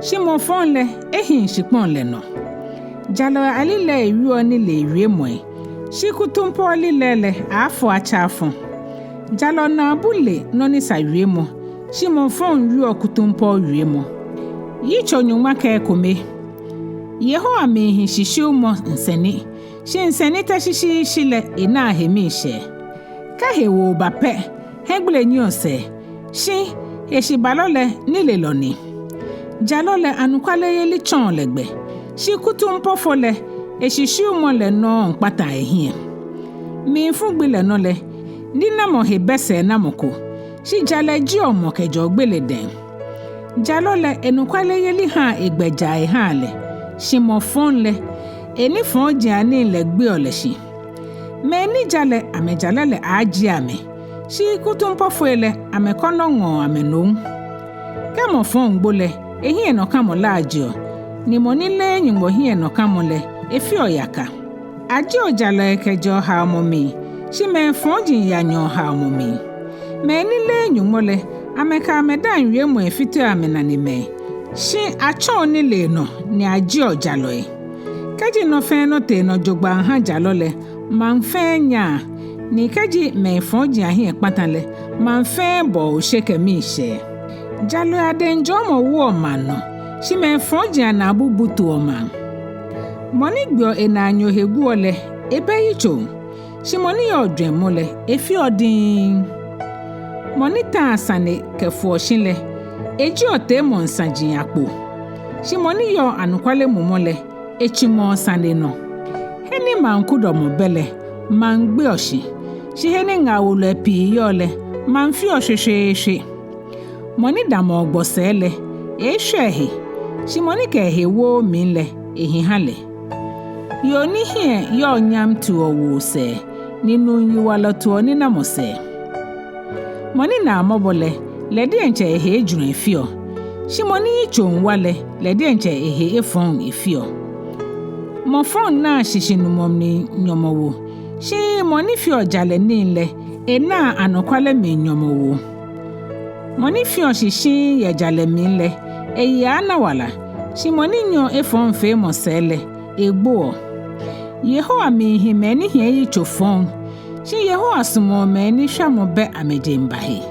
Shi mo fon le ehin shipon le no. Jalo alile ewi ni le ewie mo. Shi kutumpo lilele afo achafo. Jalo na bule no ni sa wie mo. Shi mo fon wi okutumpo wie mo. Yicho Nyɔŋma ka Ekome. Yehowa me hin shishu mo nseni. Shi nseni ta shishi shile ina hemi she. Ka hewo bape hegbule nyose. Shi eshi balole nile loni. Jalole anukwale yeli chon legbe. Shi kutumpo fole eshishu mo le no nkpata ehie. Mi fugbile no le nina mo he bese na moko. Shi jale ji omo kejo gbele den. Jalole enukwale yeli ha egbeja ha le. Shi mo fon le eni fon jani le gbe ole shi. Me ni jale amejalele aji ame. Shi kutumpo fole amekono ngo amenom. Kamo fon gbole ehie no kamo lajo. Ni monile nyumbo hie no kamole efi oyaka. Ajo jalo ekejo ha omomi. Shi me fonjin ya nyo ha omomi. Me nile nyumole ameka amedan wie mo efito amena ni me. Shi acho nile no ni ajo jalo e. Kaji no fe no te no jogba ha jalo le. Manfe nya. Ni kaji me fonjin ahie kpatanle. Manfe bo sheke mi she. Jalo adenjo mo wo mano. Shi me fonjin na bubutu oma. Moni gbio enanyo hegu ole ebe yicho. Shi moni yo dwen mole efi odin. Moni ta Sane kefu oshinle. Eji ote mo nsanjin akpo. Shi moni yo anukwale mumole echi mo Sane no. Heni mankudo mo bele mangbe oshi. Shi heni nga wolo epi yole manfi oshwehwehwe. Moni damo ogbosele ehwehe. Shi moni ke hewo minle ehihale. Yo ni hie yo nyam tu owo se ninu yiwalo tu ni na mose. Moni na amobole ledi enche ehe ejun efio. Shi moni yichon wale ledi enche ehe efon efio. Mo fon na shishinumom ni nyomowo. Shi moni fio jale nile ena anokwale me nyomowo. Moni fio shishi ye jale minle eyi anawala. Shi moni nyo efon fe mosele egbo. Yehowa mi hime ni hie yicho fon. Shi yeho asmo me ni hwa mo be amejemba he.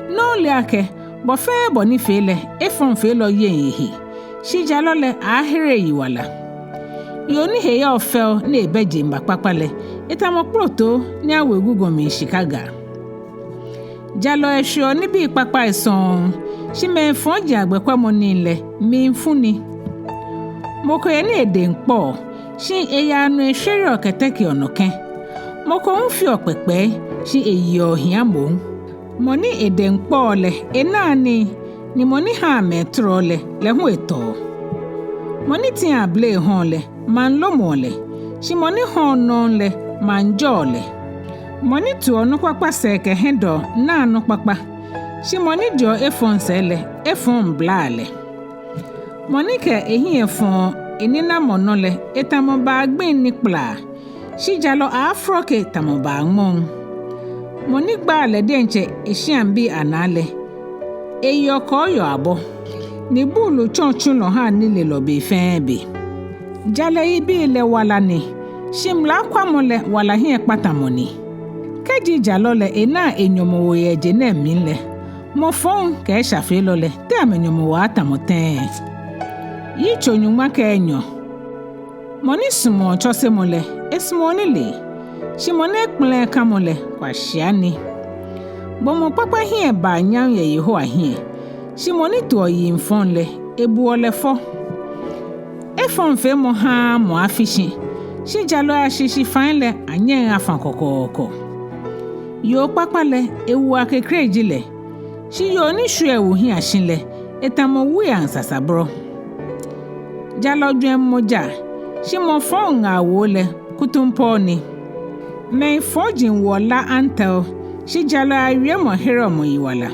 No liake bo fe bo ni fele efon fele yehi. Shi jalole ahere yiwala. Yoni he ya ofel na ebejemba papale. Etamo proto ni awegugo mi Chicago. Jalo esho ni bi papa ison. Shi me fonji agbekwa mo nile mi mfuni. Moko ye ni edenkpo. Shi eya anu ehwere oketeke onoke. Moko mfi okpepe. Shi eyo hiamo. Moni edenkpo le enani ni moni ha metro le hu eto. Moni ti able hon le man lomo le. Shi moni hon non le man jo le. Moni tu onu kwakwa seke hendo na anu kwakwa. Shi moni dio efon sele efon bla le. Moni ke ehi efon enina mono le etamo ba gbin ni pla. Shi jalo afro ke tamo ba ngmon. Moni gba le denche eshiambi anale. Eyo ko yo abo. Ni bulu chonchun no ha nile lo be fenbe. Jale ibi le wala ni. Shimla kwa mole wala hi ekpata moni. Keji jalo le ena enyomo wo ye jene minle. Mo fon ke shafe lo le te amenyomo wa atamoten. Yitso Nyɔŋma ke Enyɔ. Moni sumo chose mole esmo ni le. Shi moni ekplen ka mole kwa shiani. Bomo papa hie ba nyam ye Yehowa hie. Shi moni to yi mfon le ebu ole fo. Efon fe mo ha mo afishi. Shi jalo ashishi fan le anye afan kokoko. Yo papa le ewu akekre jile. Shi yo ni hwe ewu hi ashin le etamo wu ansasabro. Jalo dwen moja. Shi mo fon awo le kutumpo ni. Me fojin wola antel. Shi jalo awie mo hero mo yiwala.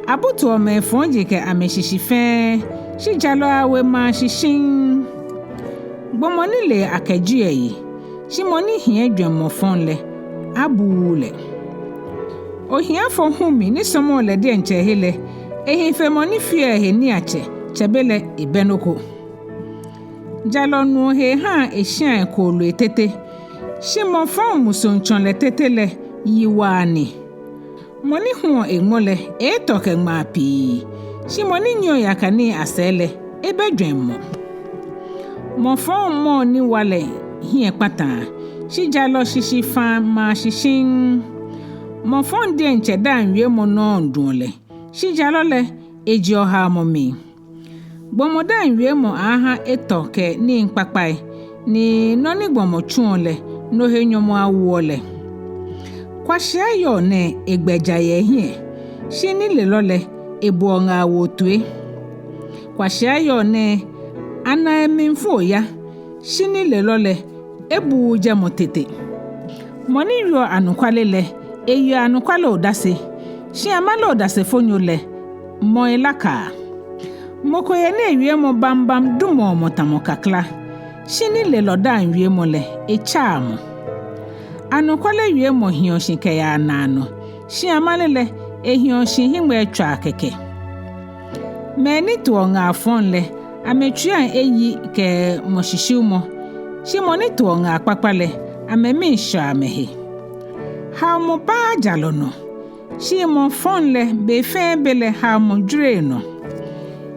Abuto me fonji ke ameshishi fe. Shi jalo awe ma shishin. Gbomoni le akejuye yi. Shi moni hie dwen mo fon le. Abu le. O hia fon humi ni somo le de nche hele. Ehi fe moni fie he ni ache. Chebele ibenoko. Jalo nu he ha eshian ko lu etete. Shi mo fon musonchon le tete le yiwani. Moni huo engole toke mapi. Shi moni nyo yakani asele ebe dwenmo. Mo fon mo ni wale hi ekpata. Shi jalo shishi fan ma shishin. Mo fon de nche dan wie mo no ndunle. Shi jalo le ejo ha mo mi. Gbomo dan wie mo aha etoke ni nkpapai. Ni noni gbomo chuonle no he nyomo awole. Kwa shia yo ne egbeja ye hie. Shi ni le lole ebu onga wotue. Kwa shia yo ne ana eminfo ya. Shi ni le lole ebu uje motete. Moni yo anukwale le. Eyo anukwale odase. Shi amalo odase fonyo le. Mo elaka. Moko ye ne yue mo bambam dumo motamo kakla. Shi ni le loda yue mo le echamo. Anukwale yue mo hionshin ke ya nano. Shi amalele hionshin himwe etwa keke. Meni tuo nga afon le. Amechuan eyi ke mo shishiumo. Shi moni tuo nga akpakpale. Amemi sha amehe. Ha mo ba jalono. Shi mo fon le befe bele ha mo dure no.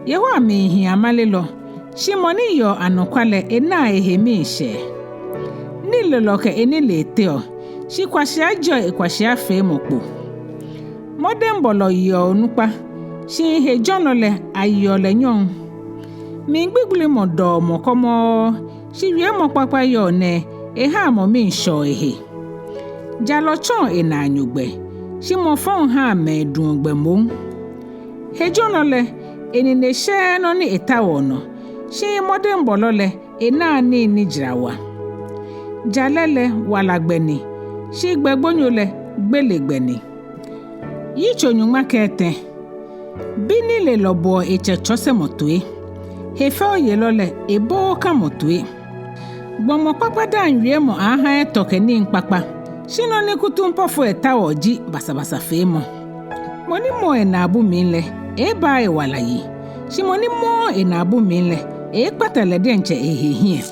Yeho amehi amalelo. Shi moni yo anukwale ena ehemi she. Ni loloke eni leteo. Shi kwashia jo kwashia fe mokpo. Modern bolo yo nupa. Shi he jonole ayo le nyong. Mi gbigbili mo do mo komo. Shi wie mo papa yo ne. Ha mo mi sho ehe. Jalo chon ena anyugbe. Shi mo fon ha me dungbe mo. He jonole eni ne she no ni etawo no. Shi modern bolo le ena ni jirawa. Jalele walagbeni. Shi gbegbonyole gbelegbeni. Yitso Nyɔŋma ke Etɛ. Bini le lobo echechose motue. Hefe oyelole ebo ka motue. Gbomo papa dan wie mo aha etoke ni nkpakpa. Shi no ni kutumpofo etawo ji basabasa femo. Moni mo enabu minle ba walayi. Shi moni mo enabu minle kpatale denche ehehie.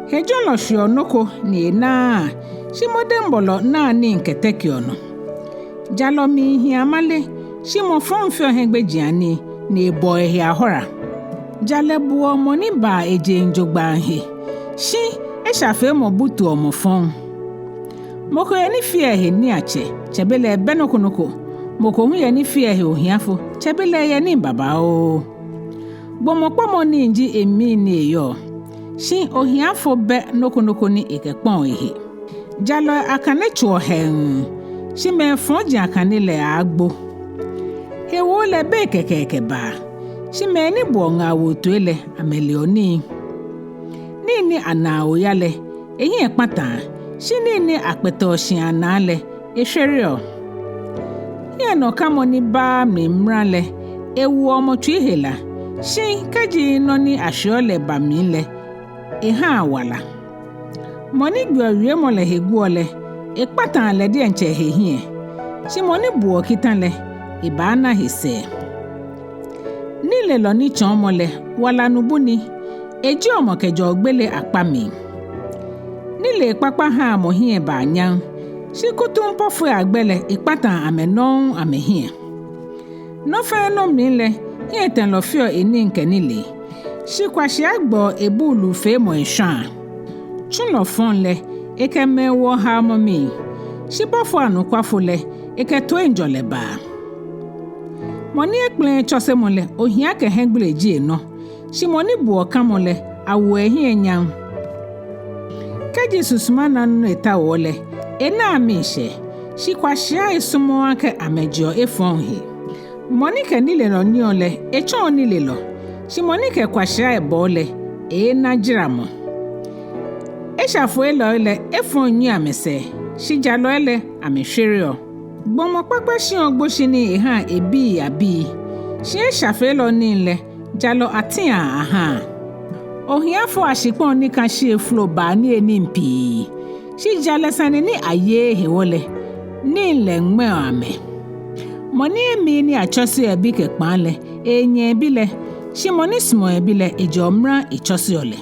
Hejolo shio noko ni na. Shimodembolo na ni nketeki ono. Jalo mi hi amale. Shimo fonfio hengbejiani ni boy hi ahora. Jale buo moni ba eje njogba he. Shi eshafe mo butu omo fon. Moko ye ni fie he ni ache. Chebele benokonoko. Moko hu ye ni fie he ohiafo. Chebele ye ni baba o. Bomokpomo ni nji emi ni yo. Shi ohiafo be nokonoko ni ekekpon ehe. Jalo akane chuo hen. Shi me fonji akane le agbo. He wo le be kekeke ba. Shi me ni bonga wotuele amelioni. Ni ana oyale. Ehi ekpata. Shi ni akpeto shi anale. Esherio. Ye no kamo ni ba mimrale. Ewu omotu ihela. Shi kaji no ni ashiole ba mile. Eha wala. Moni gwe mole heguole. Ekpata le di enche hehie. Shi moni buo kitale. Ibana hise. Nile lo ni chomole. Wala nubuni. Eji omokejo ogbele akpami. Nile papa ha mohie ba nyang. Shi kutumpo fwe agbele ikpata amenon amehie. No fe no mile. Hie ten lo fio eni nke nile. Shi kwa shi agbo ebulu fe mo enshan. Chun lo fon le. Eke me wo ha momi. Shi pofo anu kwa fule. Eke to enjole ba. Moni ekplen chose mole. Ohia ke hengbele ji no. Shi moni buo kamole. Awe hie nyang. Kaji susumana nunu eta wole. Ena amishe. Shi kwa shia isumo ake amejio efonhi. Monike nile no niole. Echo nile lo. Shi monike kwa shia ebole. Ena jiramo. Eshafu elo ele efonyi amese. Shi jalo ele ameshirio. Gbomo pakpa shi ogbo shi ni eha ebi abi. Shi eshafu elo nile. Jalo atia aha. Ohiafo ashikpon ni kan shi eflo ba ni enimpi. Shi jale sane ni aye hewole. Ni lengme ame. Moni emi ni achosi ebi kekpanle. Enye ebile. Shi moni smo ebile ejomra ichosi ole.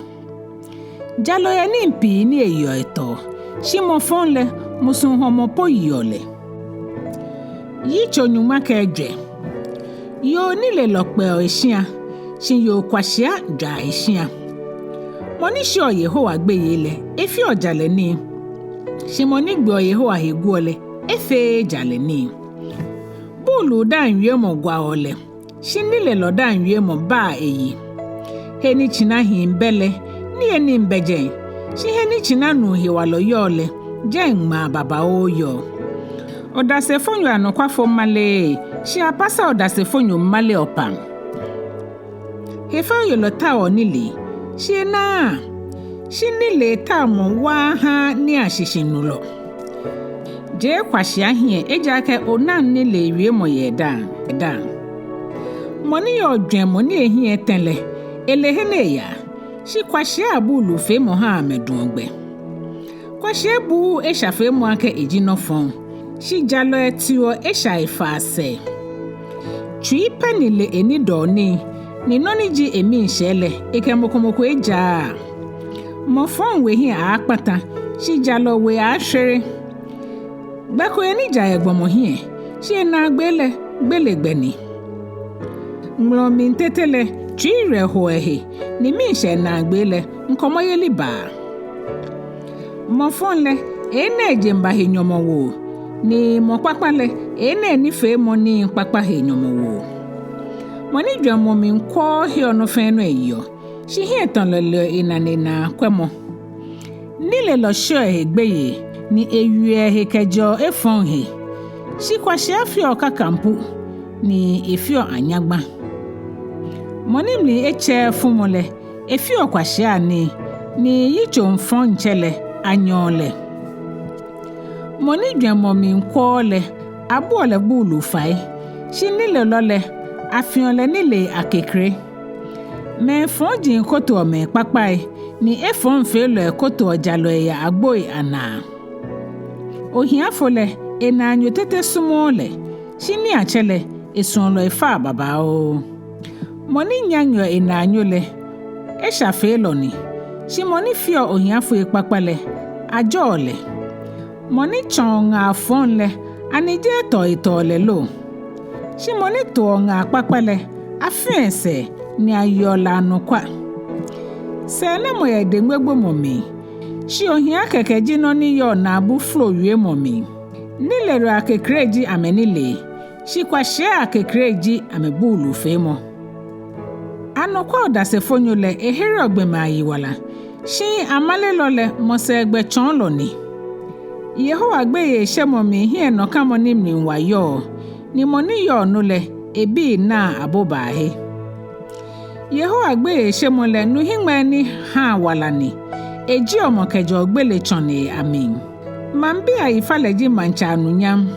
Jalo ya nimpi ni Enyɔ eto. Shi mo fonle musun homo po yole. Yitso Nyɔŋma ke Ejwɛ. Yo ni le lokpe o eshia. Shi yo kwashia dwa eshia. Moni shi o Yehowa gbe yele. Efi o jale ni. Shi moni gbe o Yehowa heguole. Efe jale ni. Bulu da nwie mo gwa ole. Shi ni le lo da nwie mo ba eyi. Heni china himbele. Ni eni mbeje. Shi heni china nu hiwalo yole. Nyɔŋma baba oyo. Odase fonyo anokwa fo male. Shi apasa odase fonyo male opa. Hefa yolo ta o nili. Shi na. Shi nile ta mo wa ha ni ashishinulo. Je kwa shi ahie eja ke onan nile wie mo yeda. Moni yo dwen moni ehie tenle. Elehene ya. Shi kwa shi abulu fe mo ha medungbe. Kwa shi ebu eshafe mo ake ejino fon. Shi jalo etio esha ifase. Chui penile eni doni. Ni noni ji emi nshele. Eke mokomoko eja. Mo fon wehi akpata. Shi jalo we ashere. Bako eni jaye gbomo hie. Shi na gbele gbeni. Mlo min tetele. Chui re hoehe. Ni mi nshe na gbele. Nkomo yeli ba. Mo fon le. Ene jemba he nyomo wo. Ni mo papa le. Ene ni fe mo ni papa he nyomo wo. Moni dwa mo mi nkwo he ono fe no Enyɔ. Shi he ton le inane na kwemo. Ni le lo sho he gbeye. Ni ewie he kejo efon he. Shi kwa shi afio kakampu. Ni efio anyagba. Moni mli eche fumole. Efio kwa shi ani. Ni Yitso mfon nchele anyole. Moni dwa mo mi nkwo le. Abu ole bulu fai. Shi ni le lole. Afion le nile akekre. Me fonji koto me papai. Ni efon fe lo koto jalo ya agboi ana. Ohiafo le enanyo tete sumo le. Shi ni achele esun lo efa baba o. Moni nyanyo enanyo le. Esha fe lo ni. Shimoni fio ohiafo ekpakpale ajole. Moni chonga fonle anije toitole lo. Shimoni toonga kpakpale afense ni ayola nokwa. Sane moye dengwegbo momi. Shi ohia kekeji no ni yo na abu flo wie momi. Nilero akekreji amenile. Shi kwa share akekreji amebulu femo. Anokwa odasefonyole ehere ogbema ayiwala. Shi amale lole mose egbe chon loni. Yehowa gbe ye shemomi hie no kamo ni mniwa yo. Ni moni yo nule ebi na abobahe. Yehowa gbe ye shemole nuhingme ni ha walani. Eji omokejo gbele chone amin. Mambi ayifaleji mancha anunyam.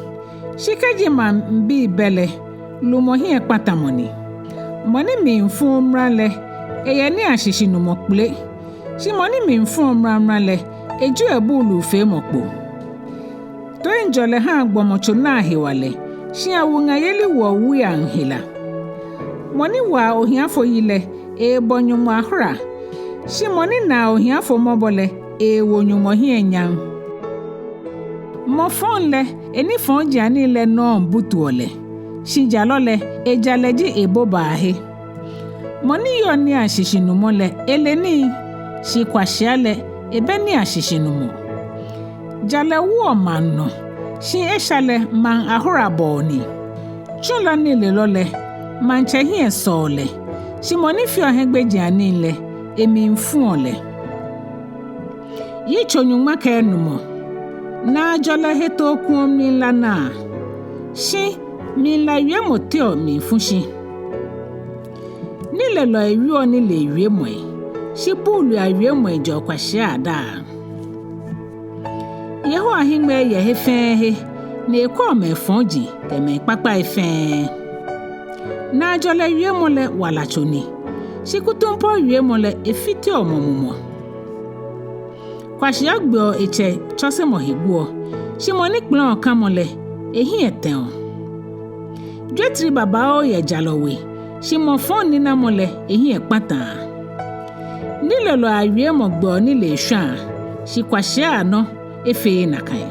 Shikeji mambi bele lumohi ekpatamoni. Moni mi mfu mrale eye ni ashishi numokple. Shi moni mi mfu mrale eju ebulu fe mokpo. To enjole ha agbomocho na hiwale. Shi awunga yeli wo wuya nhila. Moni wa ohiafo yile ebonyumo ahra. Shi moni na ohiafo mobole wonyumo hienyan. Mo fonle eni fonji anile no mbutuole. Shi jalole ejaleji ebobahe. Moni yo ni ashishinumole eleni. Shi kwashiale ebeni ashishinumo. Jale wo manno. Shi eshale man ahura boni. Chula nile lole manche hie sole. Shi moni fio hegbeji anile emi mfuole. Yitso Nyɔŋma ke Enumɔ. Na jole heto kuom mi lana. Shi mi la yue motio mi fushi. Nile lo yuo nile yue moe. Shi bulu ya yue moe jo kwa shiada. Yehowa hingme ye hefehe. Ne ekwa me fonji keme kpakpa efe. Na jole yue mole walachoni. Shi kutumpo yue mole efiti omomumo. Kwa shiagbo eche chose mohiguo. Shi moni kplon kamole ehi eten. Dwetri babao ye jalowe. Shi mofon nina mole ehi ekpata. Nile lo awie mogbo nile shan. Shi kwa shia no efe nakai.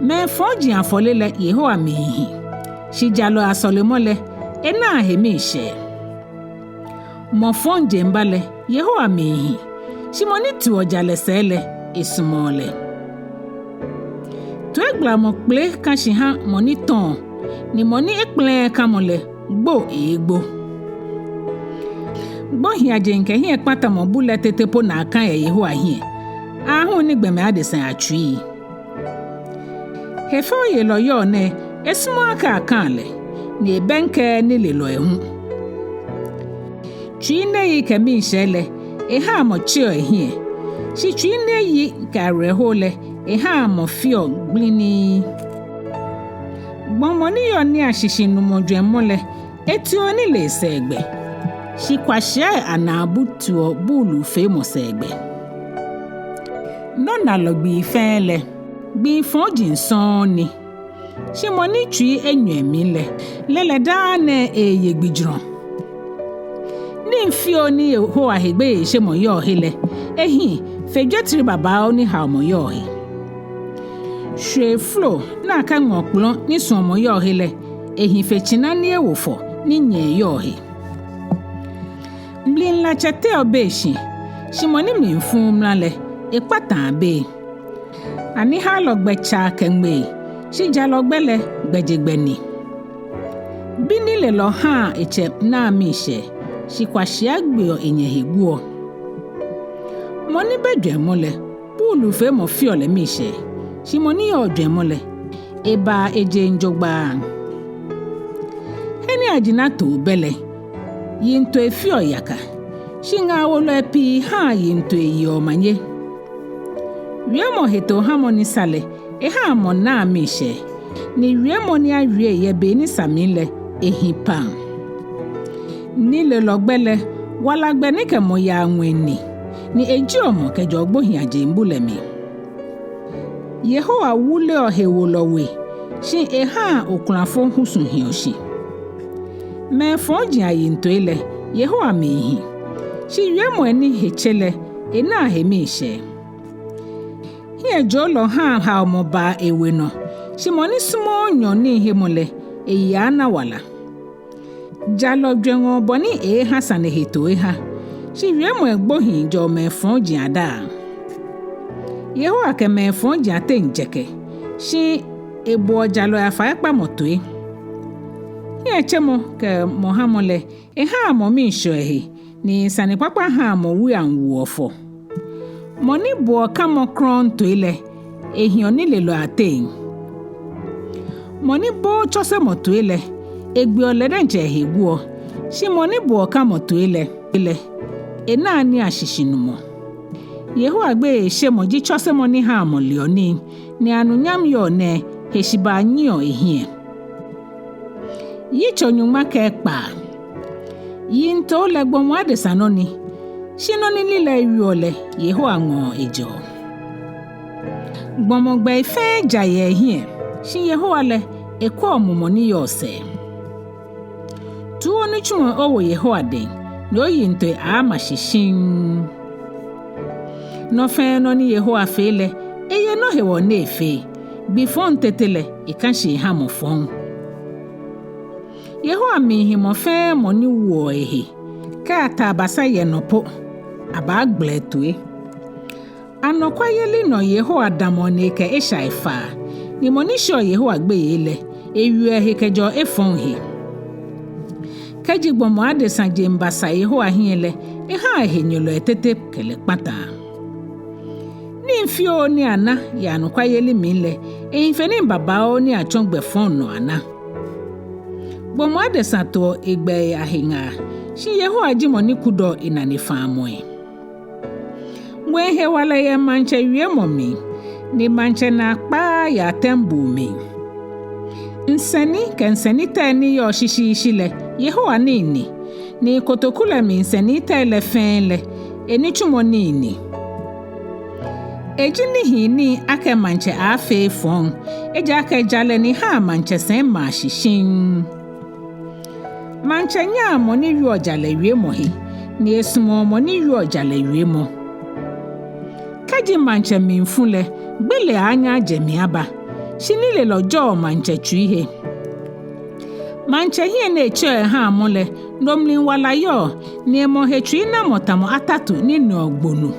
Me fonji afolele Yehowa mihi. Shi jalo asole mole ena hemishe. Mofon jembale Yehowa mihi. Shi moni tuo jale sele isumole. To egla mokple kashi ha moni ton. Ni moni ekple kamole gbo egbo. Gbo hia jenke hie kpata mo bule tetepo na aka ya Yehowa hie. Ahụ ni gbeme adesan atwi. Hefo ye lo yo ne esmo aka akanle. Ni ebenke ni le lo ehu. Twi ne yi kemi shele eha mo chio ehie. Shi twi ne yi kare hole eha mo fio glini. Gbomoni yo ni ashishi numodwe mole etio ni le segbe. Shi kwashia anabutuo bulu femo segbe. No na lo gbi fele. Gbi fonji nsoni. Shi moni twi Enyɔ emile. Lele dane eye gbijron. Ni mfio ni Yehowa hegbe she mo yo hele. Ehi fejetri baba oni ha mo yo he. Shwe flo na ka ngokplo ni so mo yo hele. Ehi fechina ni ewofo ni nye yo he. Mblin la chete obeshi. Shi moni mi mfum nale. Ekpata be. Ani ha logbecha kengbe. Shi jalogbele gbejegbeni. Bini le lo ha eche na mishe. Shi kwa shiagbe enyehiguo. Moni bedwe mole. Bulu fe mo fiole mishe. Shi moni yo dwe mole. Eba eje njogba. Heni ajinato bele. Yinto efio yaka. Shi nga wolo epi ha yinto eyo manye. Wiemo heto hamoni sale, eha mo na mishe. Ni wiemo ni awie yebe ni samile, ehipa. Ni le logbele, walagbe ni ke mo ya nweni. Ni eji omo kejo ogbohin aje mbule mi. Yehowa wule ohe wolowe, shi eha okunafo husun hioshi. Me fonji ayinto ile, Yehowa mihi. shi wiemo eni hechele ena hemishe hie jolo ha mo ba ewe no shi moni sumo nyo ni hemole eya na wala jalo dwengo boni ha sane heto ha shi wiemo egbohin jo mefon jiada Yehowa ke mefon jate njeke shi ebo jalo afa ekpa motoe ye chemo ke mohamole ha mo mi shoehi ni sane papa ha mo wu anwu ofo moni bo kamo kron toile ehioni lelo aten moni bo chose motoile egbe olede nje heguo shi moni bo kamo toile ena ni ashishinumo Yehowa gbe shemo ji chose moni ha mo leoni ni anunyam yo ne heshiba nyo ehie Yitso Nyɔŋma ke Ekpaa yinto le gbomo adesanoni shinoni lile wiole Yehowa ngo ejo gbomo gbe ife jaye hie shi Yehowa le ekwo omumoni yose tuo ni chumo owo Yehowa den no yinto ama shishin no fe no ni Yehowa fele eye no hewo na efe bifon tetele ikanshi ha mo fon Yehowa mi himo fe moni wo ehe ka ta basa ye nopo aba gbletue anokwa yeli no Yehowa damone ke esha ifa ni moni sho Yehowa gbe yele ewu ehe kejo efon he kaji gbomo adesan je mbasa Yehowa hiele ha ehenyolo etete kele pata ni mfio ni ana ya anokwa yeli mile ehife ni babao ni achongbe fon no ana Gbomo adesato egbe ahinga shi Yehowa jimoni kudo inani famoe Mwe he wala ye manche wiemo mi ni manche na Ekpaa ya tembu mi nseni teni yo shishishile Yehowa nini ni kotokule mi nseni tele fenle eni chumo nini Ejini hini ake manche afe fon eja ake jale ni ha manche sen ma shishin Manche nya mo ni wi ojale wiemo he ni esumo mo ni wi ojale wiemo Kaji manche minfule gbele anya jemi aba shinile lojo manche chuihe Manche hie na eche ha amole ndomlin wala yo ni emo he chuina motamo atatu ni no ogbonu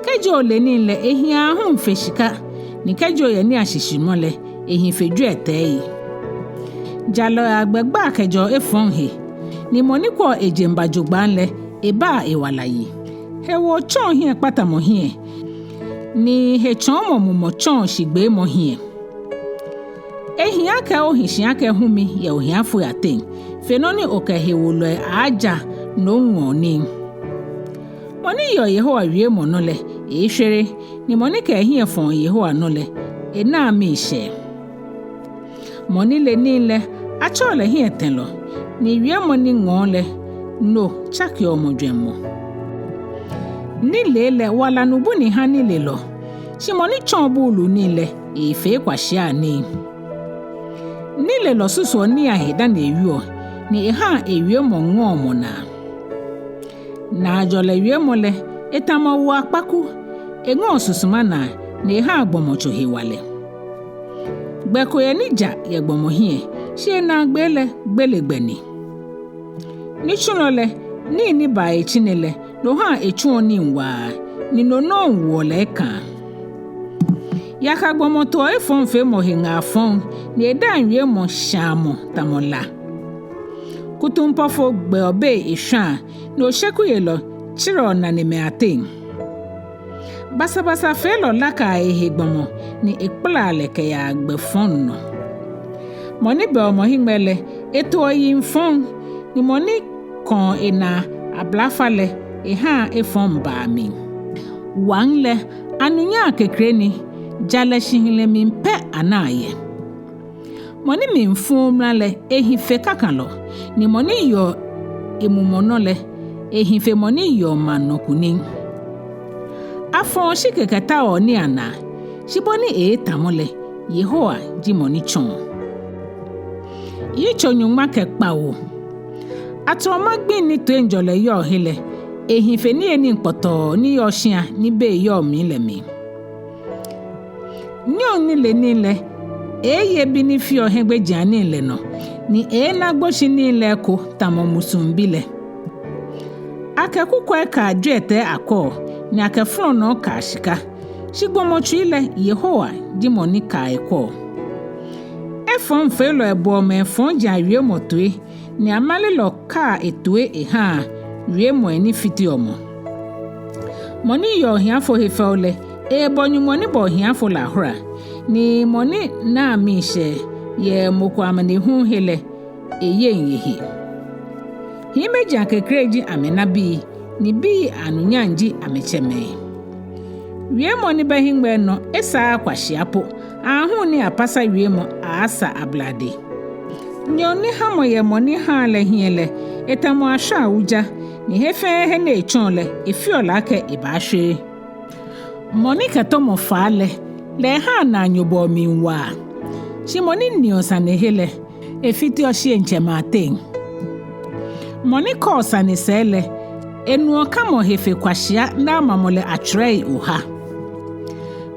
Kejo le ni le ehi ahun mfeshika ni kejo ye ni ashishimole ehi feju etei Jalo agbegba kejo efon he ni moniko ejemba jogbanle eba ewalayi hewo chon hie patamo hie ni he chon mo chon shigbe mo hie ehi aka ohishi aka humi ye ohiafo yaten fenoni okehewo lo aja no ngoni moni yo Yehowa wie mo no le ehwere ni monika hie fon Yehowa no le ena mi she moni le ni le achole hie tenlo ni wie moni ngole no chaki omodwemo ni lele wala nubu ni hani lelo shi moni chonbulu ni le efe kwashia ni lelo suso ni aheda na ewio ni ha ewie mo ngomo na ajole wie mo le etamawo akpaku engo susuma na ha agbomocho hiwale gbeko ye nija ye gbomo hie shi na gbelegbeni ni chunole ni ba echinele no ha echu oni nwa ni no nwole ka yaka gbomo to efon fe mo hinga fon ni edan wie mo shamo tamola kutumpofo gbe obe ehwa no sheku yelo chiro na ni me atin basa fe lo laka ehe gbomo ni Ekpaa leke ya gbe fon no moni be omo himele eto yin fon ni moni kon ina ablafale ha efon ba mi wangle anunya kekreni jale shihile mi mpe anaye moni mi mfumrale ehife kakalo ni moni yo emumonole ehife moni yo manokuni afọ shikekata oni ana shiboni tamole Yehowa jimoni chon Yitso Nyɔŋma ke Kpawo Atoma gbi ni to enjole yo hele. Ehife ni eni nkpoto ni yo shia ni be yo mi le mi. Nyɔŋ ni le eye bi ni fi ohegbe jani le no ni na gboshi ni le ko tamo musumbi le. Akekukwe ka Ejwɛ Etɛ akọ ni akefro no ka shika. Shigbomochu ile Yehowa dimoni ka ekọ. Efon felo ebo me fon ja wie motue ni amale lo ka etue eha wie mo ni fiti omo. Moni yo hiafo hefeole ebonyu moni bo hiafo la hora ni moni na mishe ye mokwa amane hu hele eyenyehi. Himeji akekreji amena bi ni bi anunyanji amecheme. Wie mo ni behingbe no esa kwahyiapo ahu ni apasa wie mo asa ablade. Nyoni hamo ye moni ha le hiele etamo ahwa uja ni hefe he na echonle efiola ke ibahwe. Moni katomo faale le ha na nyobo minwa. Chi moni niosa ne hele efiti ohie nchematen. Moni kosa ni sele enuo kamo hefe kwahia na amamole atrei uha.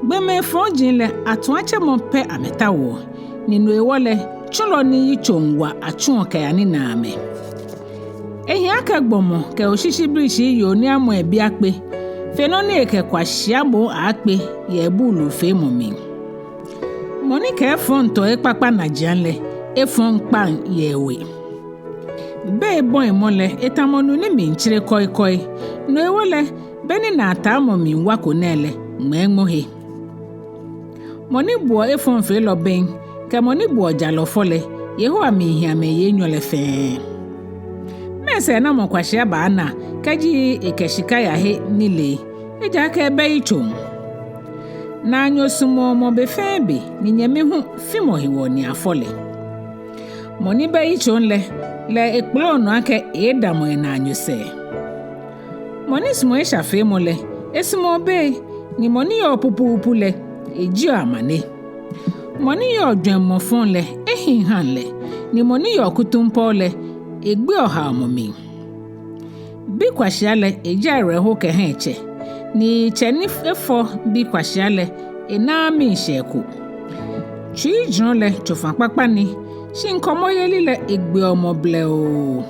Gbeme fonjinle atuache monpe ametawo ni nuewole chulo ni yichongwa achuo kayani na ame. Ehi aka gbomo ke oshishi brishi yo ni amo ebi akpe feno ni eke kwahia bo akpe ye bulu fe momi. Moni ke fonto ekpakpa na janle efon pan yewe. Be bon mole etamonu ni minchire koi koi nuewole beni na atamo minwa konele ngmengohe. Moni buo efon fe lo ben ke moni buo jalo fole Yehowa mi hiame ye nyole fe. Mese na mokwahia ba na kaji ekeshika ya he nile eja ka ebe ichom. Na anyosumo mo be febe ni nyame hu fimo hiwo ni afole. Moni be ichonle le ekplo no ake edamo na anyose. Moni sumo esha fe mole esimo be ni moni yo pupu le eji amane. Moni yo dwemmo fon le ehinhan le ni moni yo kutumpo le egbe oha omomi. Bi kwahia le eja reho ke heche ni cheni efo bi kwahia le ena mi sheku. Chi jun le chofan papa ni shinkomo yeli le egbe omoble o.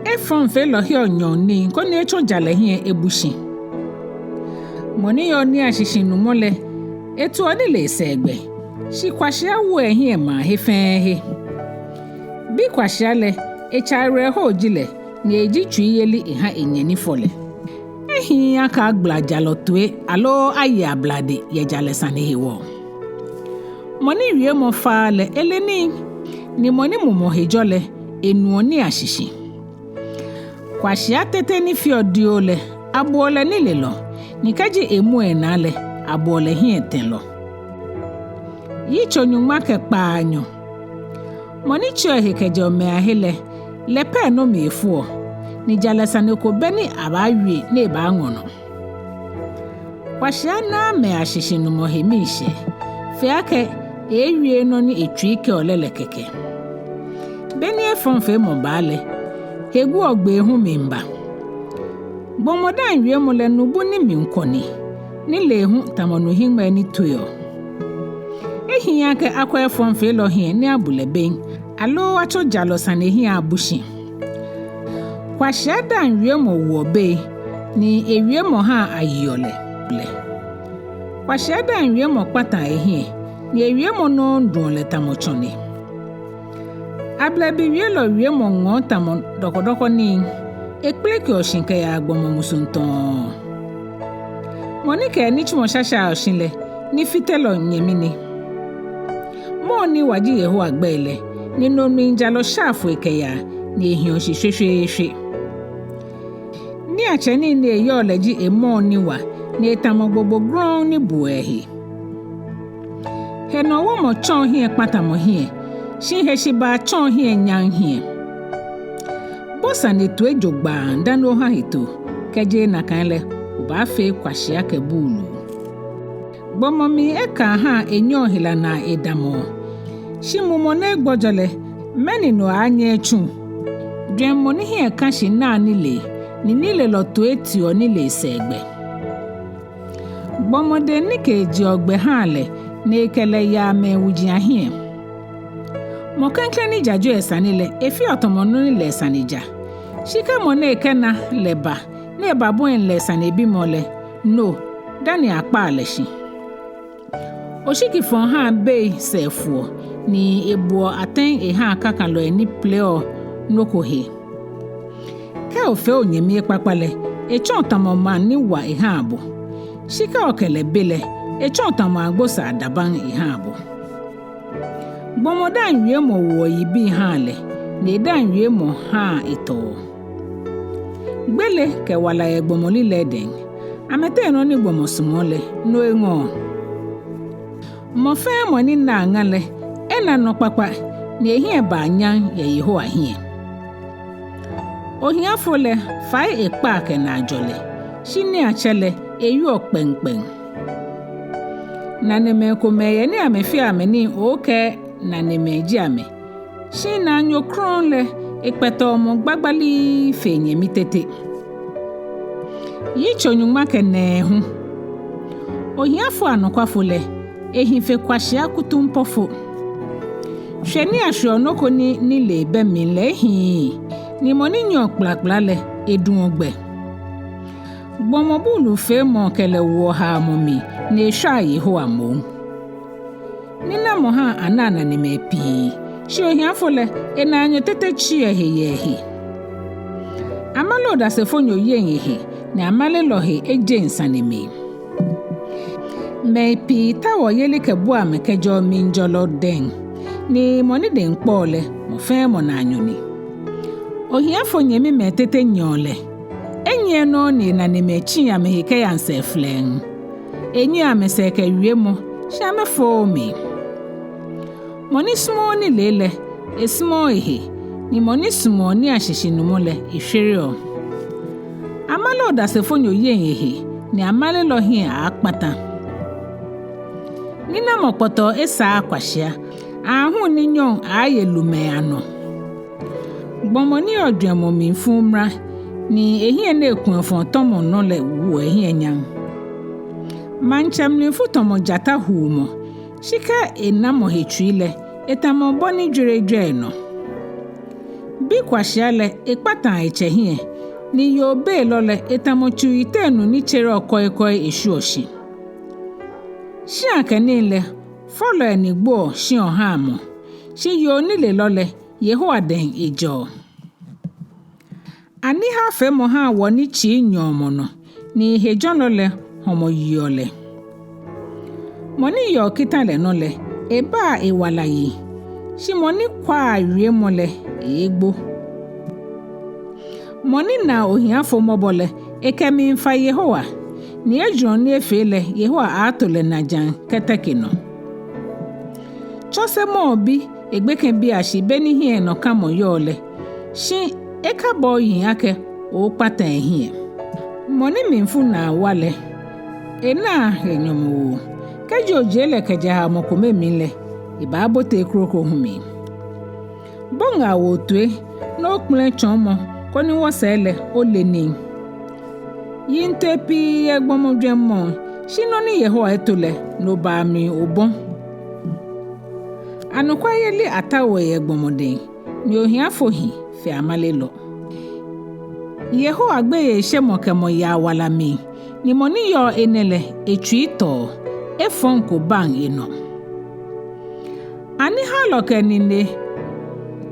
Efon fe lo hi onyon ni ko ni echo jale hi ebushi. Moni yo ni ashishinu mole etu oni le segbe. Shi kwahia wo ehi ma hefehe. Bi kwahia le echare ho jile ni eji twi yeli iha enyeni fole. Ehi aka agbla jalo tue alo aye ablade ye jale sane hewo. Moni wie mo fa le eleni ni moni mumo hejole enuo ni ashishi. Kwahia tete ni fiodio le abuole ni lelo ni kaji emu enale abuole hi etenlo. Yicho Nyɔŋma ke Kpaanyɔ. Moni chio hekeje ome ahele lepe no mefuo ni jale sane ko beni abawie na eba ngono. Kwahia na me ashishi no mohemishe fe ake ewie no ni etwi ke olele keke. Beni efon fe mo bale hegu ogbe hu mimba. Bomodan wie mo le nubu ni minkoni ni lehu tamonu hingba ni tuyo. Ehiya ke akwa efon fe lo hie ni abule ben alo acho jalo sane hi abushi. Kwahia dan wie mo wo be ni ewie mo ha ayole ble. Kwahia dan wie mo pata ehie ni ewie mo no ndon le tamochone. Abla bi wie lo wie mo ngon tamon dokodoko ni ekpleke oshinke ya agbomo musunton. Monika ni chimo shasha oshinle ni fitelo nyemini. Mo ni waji Yehowa gbele ni nonu injalo shafu ekeya ni ehio shishweshwe. Ni acheni ni eyo leji emo ni wa ni etamo gbogbo gron ni buehi. He no wo mo chon hie patamo hie. Shi he shi ba chon hie nyang hie. Bosa ni tu ejogba ndano ha hito keje na kanle uba fe kwahia ke bulu. Bomomi eka ha Enyɔ hila na edamo. Shi mumo na egbojole meni no anye chu. Dwemmo ni hia kashi na nile ni nile loto etio nile segbe. Gbomode ni keji ogbe hale na ekele ya me wuji ahie. Mo Klɛŋklɛŋ ni jajo esanile efi otomono ni le sanija. Shika mo na ekena leba na babo en le sanebi mole no dani Ekpaa leshi. Oshiki fon ha be sefuo ni ebuo aten ha kakan lo eni pleo nokohe. Ka ofe onyemi ekpakpale echon tamoma ni wa ha abo. Shika okele bele echon tamo agbosa adaban ha abo. Gbomodan wie mo wo yibi ha le ne dan wie mo ha ito. Gbele ke wala egbomoli leden. Amete no ni gbomosumole no enwo. Mo fe mo ni na ngale ena no papa ni ehie ba anyan ye Yehowa hie. Ohia fole fai Ekpaa ke na ajole. Shini achele eyu okpenkpen. Na neme Ekome ye ni amefi ameni oke na neme ji ame. Shina nyo kron le ekpeto mo gbagbali fenye mitete. Yitso Nyɔŋma ke Nɛɛhu. Ohia fo anokwafo le ehife kwashia kutumpofo. Hwani ahwe onoko ni le be mi le hi. Ni moni nyo kplakpla le edun ogbe. Gbomobulu fe mo kele wo ha momi na ehwa Yehowa mo. Nina mo ha anana ni mepi. Shi ohia fo le enanyo tete chi ehe. Amalo da se fonyo yenyehe na amale lohe ejen saneme. Mepi tawo yeli ke bua mekejo minjolo den. Ni moni den pole mo fe mo na anyoni. Ohia fo nyemi metete nyole. Enye no ni na ne mechi ya mehike ya nseflen. Enye ameseke wie mo sha me fo mi. Moni sumo ni lele esmo ehe. Ni moni sumo ni ashishinumo le ihwerio. Amalo da se fonyo yenyehe ni amale lohi akpata. Nina mokpoto esa akwashia. Ahụ ni nyon ayelume ano. Gbomoni odwemo minfumra ni ehie na ekunfon tomo no le wo ehie nyan. Manchamli futomo jata humo. Shika enamo hetwile etamo boni dwerejwe no. Bi kwashia le ekpatan echehie ni yobe lole etamo chuitenu ni chere okoikoi eshuoshi. Shi akenile folo enigbo shi ohamo. Shi yo nile lole Yehowa den ejo. Ani ha fe mo ha woni chi Nyɔŋmɔ no ni hejon lole homo yole. Moni yo kita le no le eba ewala yi. Shi moni kwa awie mo le egbo. Moni na ohia fo mobole ekemi mfa Yehowa. Ni ejon ni efele Yehowa atole na jan keteke no. Chose mo bi egbeken bi ashi beni hie no kamo yole. Shi eka boyi ake o pata hie. Moni minfu na wale. Ena enyomo. Kejo jele keja mo kome minle. Iba bote kroko humi. Bonga wotwe no kmle chomo koni wosele oleni. Yintepi egbomodwemo. Shino ni Yehowa etole no ba mi obon. Anokwa yeli atawe egbomode ni ohia fohi fe amale lo. Yehowa gbe ye shemo kemo ya wala mi ni moni yo enele etwito efonko bang eno. Ani haloke nine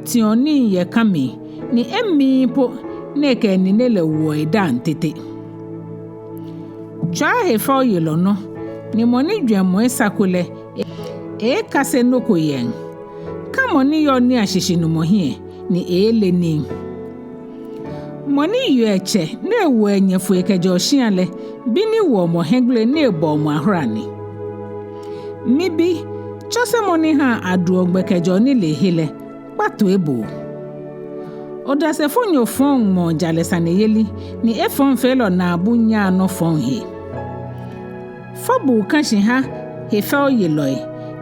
tioni ye kami ni emmi po neke ninele wo edan tete. Chwa hefo yelo no ni moni dwemo esakole kase noko yen. Ka moni yo ni ashishinumo hie ni eleni. Moni yo eche na ewu enyefu ekejo shiale bini wo mo hengle na ebo mo ahrani. Mibi chose moni ha adu ogbekejo ni lehile pato ebo. Oda se fonyo fon mo jale saneyeli ni efon felo na abunya no fon he. Fobu kashi ha hefo yeloi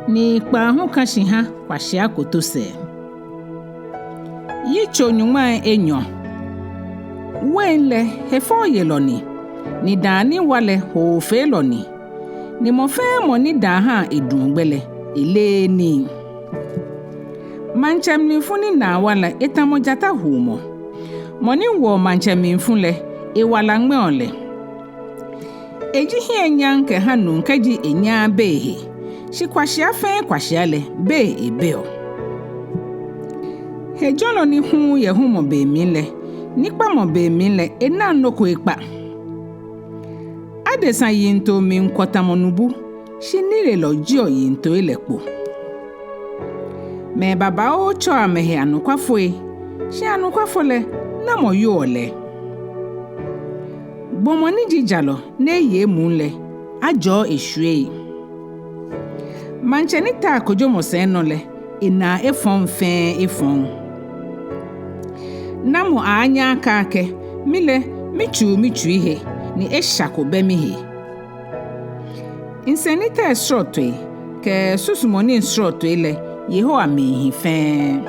ni Ekpaa ho kashi ha kwashia kotose. Yitso Nyɔŋmai Enyɔ. Wenle hefo yeloni. Ni dani wale ho feloni. Ni mofe moni daha edungbele. Ileni. Manchemnifuni na wala etamojata humo. Moni wo mancheminfunle ewala ngmeole. Ejihi enyan ke hanu keji enya behe. Shikwashia fe kwashiale be ebeo. Hejolo ni hu ye humo be mile. Nikpa mo be mile ena noko ekpa. Adesa yinto min kwata monubu. Shinile lo jio yinto ilekpo. Me baba o cho amehe anukwafwe. Shi anukwafole na mo yole. Bomoni jijalo ne ye munle. Ajo eshwe. Manchenita kojo mosenole. Ina efon fen efon. Namu anya kake. Mile michu ihe. Ni eshako bemihe. Insenita esrotwe. Ke susumoni esrotwe ile. Yehowa mihi fen.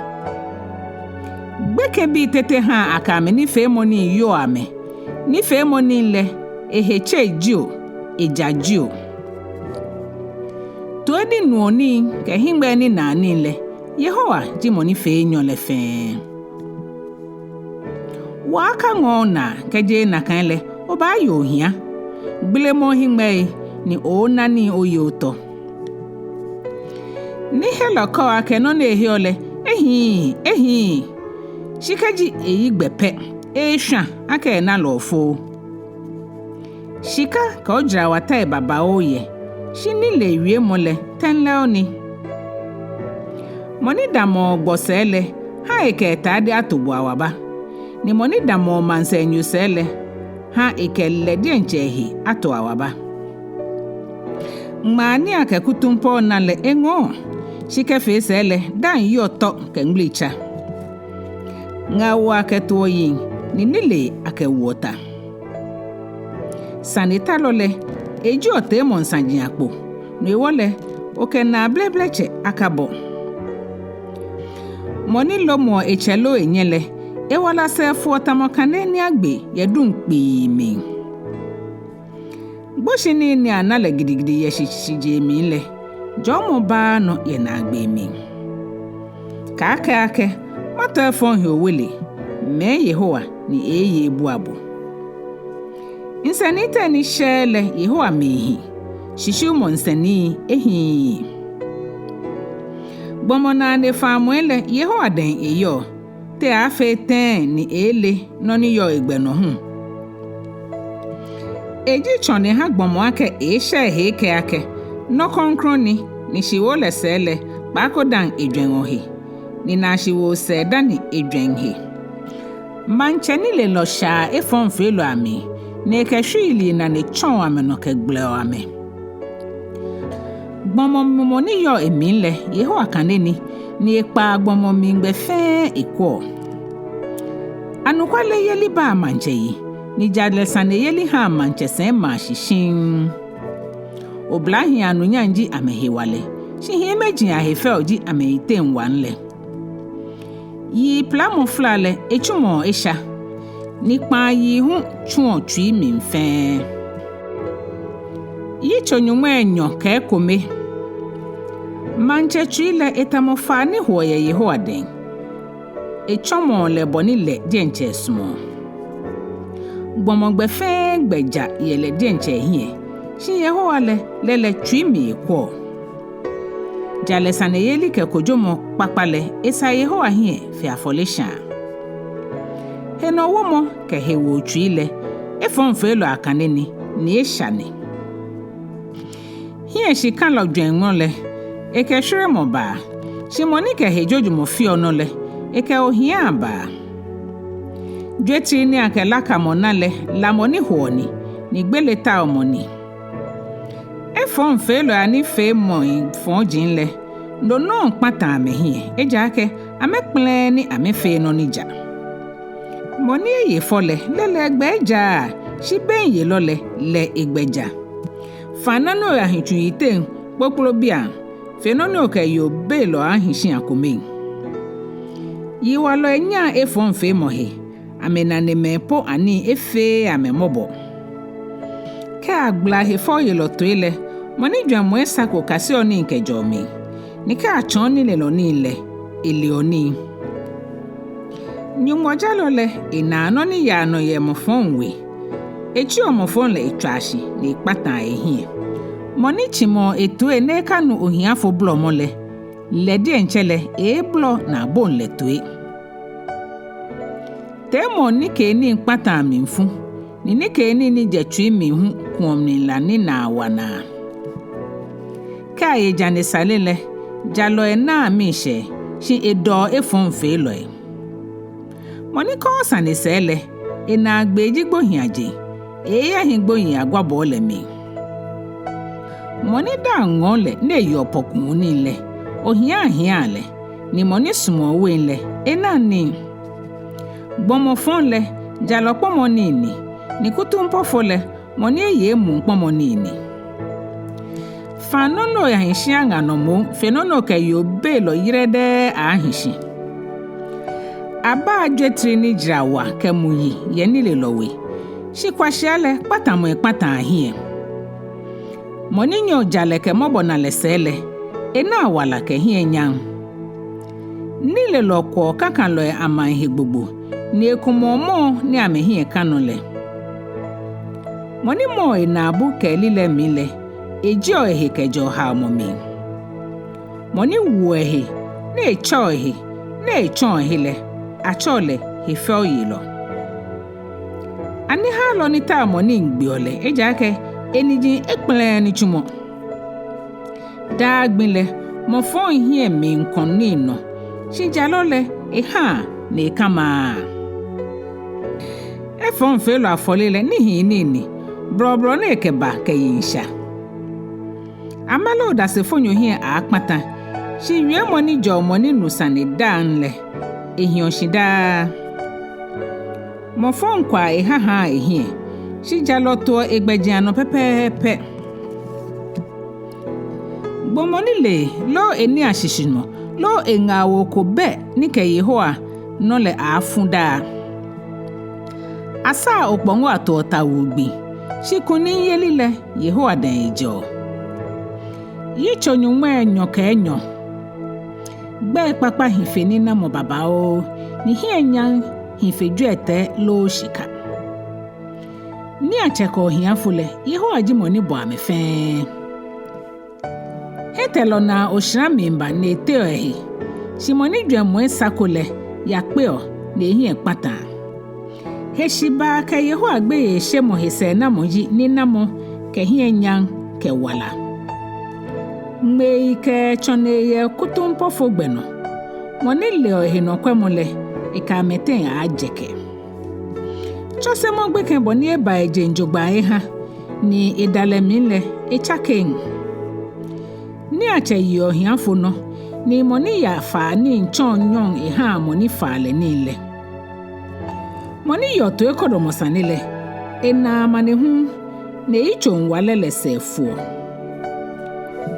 Gbeke bi tete ha akame ni fe moni yo ame. Ni fe moni le eheche jio eja jio. To edi nuoni ke hingbe ni na ni le. Yehowa ji moni fe nyo le fen. Waka ngona keje na kan le oba yo hia. Gbele mo hingbe ni o nani oyoto. Ni helo kawa keno na ehiole ehi shikaji eyi gbepe ehwa aka na lofo shika ka ojra wata baba oye shini le wie mole tenle oni moni damo gbosele ha eketa de atobu awaba ni moni damo mansenyu sele ha ekelle de nchehi ato awaba mani akakutumpo na le engo shike fesele dan yoto kenglicha ngawa ketuoyin ni nile akewota Sane talole eji ote monsanji akpo no ewole oke na blebleche akabo moni lomo echelo enyele ewala se fuotamo kaneni agbe yedun pimi gboshini ni anale gidigidi yeshije mi le Jomo ba no ye na agbe mi. Kake mata fon he wele me Yehowa ni eye ebuabu. Insanita ni shele Yehowa mehi. Shishu monsani ehi. Bomona ne famuele Yehowa den eyo. Te afe ten ni ele no ni yo egbe no hu. Eji chone ha gbomo ake eshe heke ake. No konkroni ni shiwo lesele bako dan Ejwɛ ohe ni na shiwo se dani Ejwɛ mancheni le lo sha efon felo ami ne kehwili na ne chon ame no kegle ame gbomo mo ni yo emile Yehowa kaneni ni Ekpaa gbomo mi ngbe fe ekwo anukwale yeli ba mancheyi ni jadle Sane yeli ha manchesen ma shishin Oblahi anunyanji amehewale. Shihi meji ahefe oji ameite nwanle. Yi plamo flale echumo esha. Nikpa yi hu chuo chui minfe. Yitso Nyɔŋmai Enyɔ ka Ekome. Manche chui le etamofani huoye Yehowa den. Echomo le boni le dienche sumo. Gbomogbe fe gbeja yele dienche hie. Shi Yehowa le chui mi ekwo. Jale Sane yeli ke kojomo papale esa Yehowa hie fi afolesha. Heno womo ke hewo chui le efon felo akaneni ni eshane. Hie shi kan lo dwengon le eke shure mo ba. Shi moni ke hejoju mo fi ono le eke ohia ba. Dwetri ni ake laka mona le la moni huoni ni gbele ta omoni. Efon felo ani fe mo fon jinle no no pata amehie ejake amekple ni amefe no nija moni ye fole lele egbeja shi ben ye lole le egbeja fana no ahintu ite popolo bia fe no no ke yo be lo ahinsin akome Yiwalo enya efon fe mohe. Amena ne mepo ani efe amemobo. Ke agbla he fo yelo toile. Moni dwamwe sako kasi oni nke jomi. Nika achoni le loni le. Elioni. Nyɔŋmɔ jalole inano ni yano ye mofonwe. Echi omofon le itwashi ni Ekpaa ehie. Moni chimo etu ene kanu ohiafo blo mole. Ledi enchele blo na bon le tue. Temo ni ke ni Ekpaa minfu. Ni ke ni jetui minhu kwom ni la ni na wana. Ka ye jane salele jalo na mishe shi edo efon fe loe. Moni ko Sane sele ena agbeji gbohin aje eya hin gbohin agwabo le mi. Moni da ngole na eyo pokun ni le ohia ahia le ni moni sumo we le ena ni gbomo fon le jalo pomo ni kutumpo fo le moni eye mu pomo ni fanono ya hinshi anga no mo fenono ke yo be lo yirede ahinshi aba adwetri ni jirawa kemuyi ye ni le lowe shi kwashiale patamo Ekpaa ahie moni nyo jale ke mobo na lesele ena wala ke hie nyang ni le lokwo kakan lo ama ihe gbogbo ni ekumomo ni amehie kanole moni mo ina bu ke lile mile ejo ehe kejo ha momi moni wu ehe na echo ehe na echo ehe le achole he fel yilo ani ha lo ni ta moni ngbiole ejake eniji ekplen ni chumo da gbinle mo fon hie mi nkon ni no shi jalole ha na kama efon felo afolele ni hinini brobro na ekeba keyinsha amalo da se fonyo hie akpata shi wie moni jo moni nusane danle ehion shida mo fon kwa ha ehie shi jaloto egbejiano pepepe bomoni le lo eni ashishino lo engawo ko be nike Yehowa no le afunda asa okponwo atota wugbi shi kuni yelile Yehowa dan ejo Yitso Nyɔŋmai ka Enyɔ. Gbe papa hife ni na mo baba o. Ni hie nyang hife Ejwɛ Etɛ lo shika. Ni acheko hiafule Yehowa ji moni bo amefe. Hetelo na oshira mimba na ete ehi. Shimoni dwamwe sakole yakpeo na ehie Ekpaa. Heshiba ka Yehowa gbe ye shemo hese na moji ni na mo ke hie nyang ke wala. Mgbe ike chone ye kutumpo fogbeno moni le ohino kwemole ika meten ajeke chose mo gbe ken boni eba eje njogba ha ni idalemile ichaken ni ache yi ohiafo no ni moni ya fa ni nchon nyon ha moni fa le nile moni yo to ekodomo sanile ena manehu ne icho nwalele sefu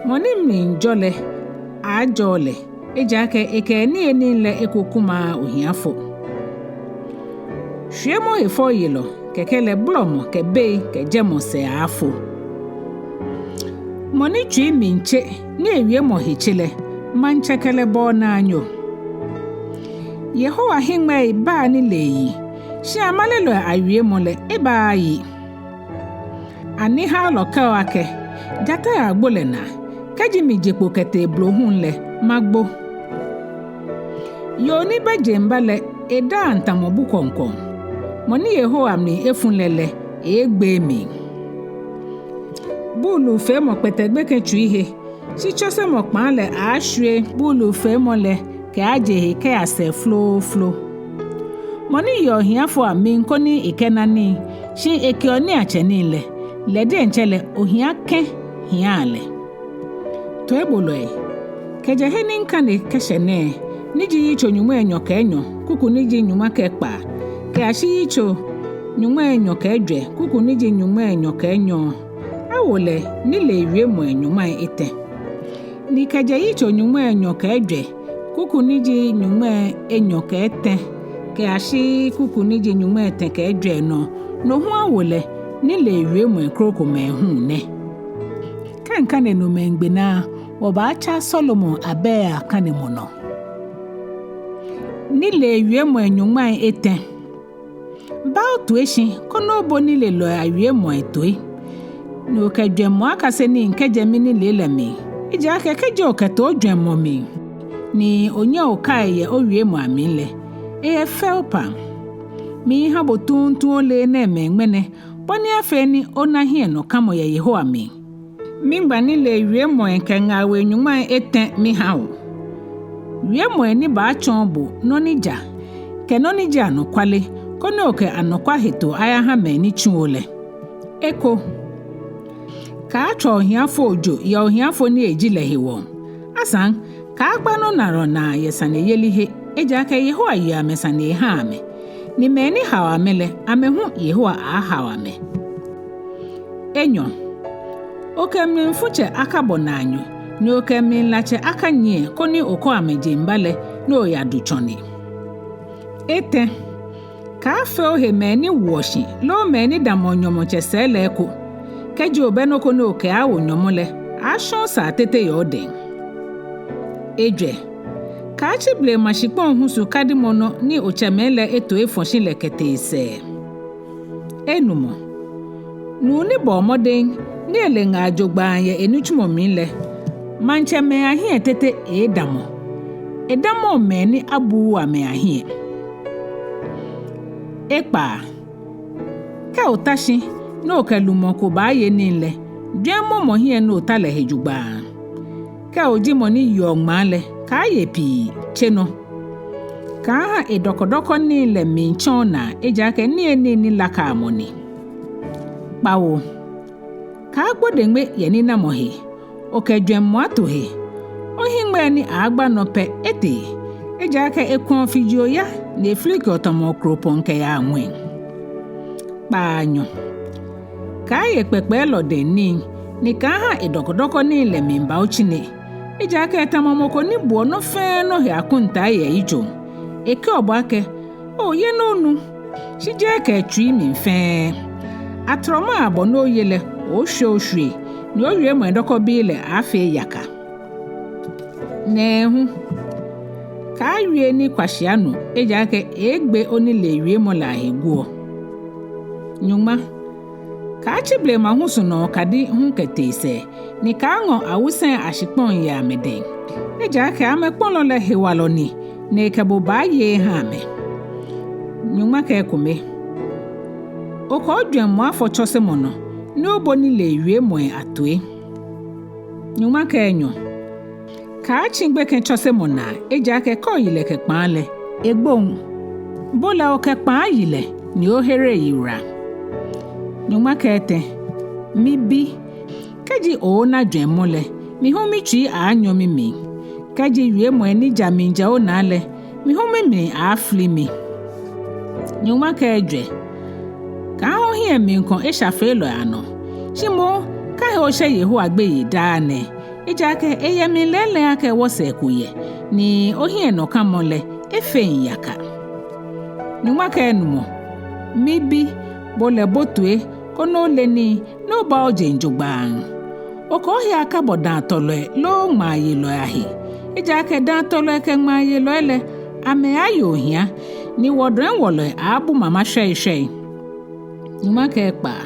moni minjole ajole ejake eke ni enile ekokuma ohiafo hwemo efo yelo kekele blomo kebe kejemo se afo moni twi minche ni ewie mo hechile manchekele bo na anyo Yehowa hingme ba ni leyi shi amalelo awie mo le eba yi ani ha loka wake jata ya gbolena kaji mi jepo kete blohun le magbo yo ni beje mbale eda antamobu konkon moni Yehowa mi efunlele egbe mi bulu fe mo petegbe kechu ihe si chose mo panle ahwoi bulu fe mo le ke ajehe ke ase flo moni yo hiafo ami nkoni ikenani shi ekioni acheni le de nchele ohia ke hiale to eboloe keje ni nkane keshene niji Yitso Nyɔŋmai ka Enyɔ kuku niji Nyɔŋma ka Ekpaa ke ashi Yitso Nyɔŋmai ka Ejwɛ kuku niji Nyɔŋmai ka Enyɔ awole ni le wie mo Nyɔŋmai Etɛ ni keje Yitso Nyɔŋmai ka Ejwɛ kuku niji Nyɔŋmai Enyɔ Etɛ ke ashi kuku niji Nyɔŋmai Etɛ ke Ejwɛ no hu awole ni le Ewie mo kroko me hu ne kan Enumɔ ngbena oba cha Solomon abea kane mo no ni le Ewie mo Nyɔŋmai Etɛ ba otueshi kono bo ni le lo Ewie mo etoi no ka dwemo akase ni nkeje mi ni le mi ija ka keje o ka to dwemo mi ni onya o kai ye owie mo amile e felpa mi ha botuntu ole na emengmene boni afe ni onahie no kamo ye Yehowa mi ngba ni le Ewie mo enkenga we Nyɔŋmai Etɛ mi ha o wie mo ni ba chombo no nija ke no nija no kwale kono oke anokwa hito aya ha me ni chuole eko ka atwa ohiafo ojo ya ohiafo ni ejile hewo asan ka agba no naro na yesane yelihe eja ka Yehowa ya mesane ha ame ni me ni hawa mele amehu Yehowa a hawa me Enyɔ oke mi fuche akabo na anyo ni oke mi lache akanye koni oko ameje mbale no ya duchoni Etɛ ka afe ohe me ni woshi lo me ni damonyomo chesele eko keji obenoko no ke awo nyomole ashon sa tete yoden Ejwɛ ka chible mashipon husu kadimono ni ochemele eto efonshin lekete ise Enumɔ nu ni bo moden ni elenga ajogba ye enuchumo minle manche me ahie tete edamo me ni abu wa me ahie Ekpaa ka otashi no kelumo ko ba ye ninle dwemo mo hie no tale hejugba ka oji mo ni Nyɔŋma le ka ye pi cheno ka ha edokodoko ni le minchona eja ke ni laka amoni Kpawo ka agbodengbe ye ni na mohe oke dwemo atohe ohingbe ni agba no pe ete eja ke ekon fijio ya le fliki otomo kropon ke ya nwe Kpaanyɔ ka ye pepe lode ni ka ha edokodoko ni le mimba ochine eja ka etamomoko ni buo no fe no he akunta ye ijo eke obake o ye no nu shije ka twi mi fe atroma abo no yele o hwe ni o wie mo edoko bi le afi yaka Nɛɛhu ka wie ni kwashianu eja ka egbe oni le wie mo la heguo Nyɔŋma ka chible ma husu no kadi hu ketese ni ka ngo awusen ashipon ya meden eja ka amekpon lo le hewalo ni ne ka bo ba ye ha me Nyɔŋma ka Ekome o ko dwemo afo chose mo no ni oboni le Ewie mo atoe Nyɔŋma ka Enyɔ ka chingbe ken chose mo na eja ka ko yile ke Kpaale egbon bola o ke Kpaa yile ni o here yura Nyɔŋma ka Etɛ mi bi keji o na dwemo le mi hu mi twi anyo mi keji wie mo ni jaminja o na le mi hu mi afli mi Nyɔŋma ka Ejwɛ ka ho hie mi nkon eshafe lo ano shimo ka he o she Yehowa gbe yi daane eja ka eye mi lele aka wose kuye ni o hie no kamole efe yaka Nyɔŋma ka Enumɔ mi bi bole botue kono leni no ba oje njugban oko he aka bodan tole lo ma ye lo ahi eja ka dan tole ke ma ye lo ele ame ayo hia ni wodren wolo abu mama hwehwe Nyɔŋma ka Ekpaa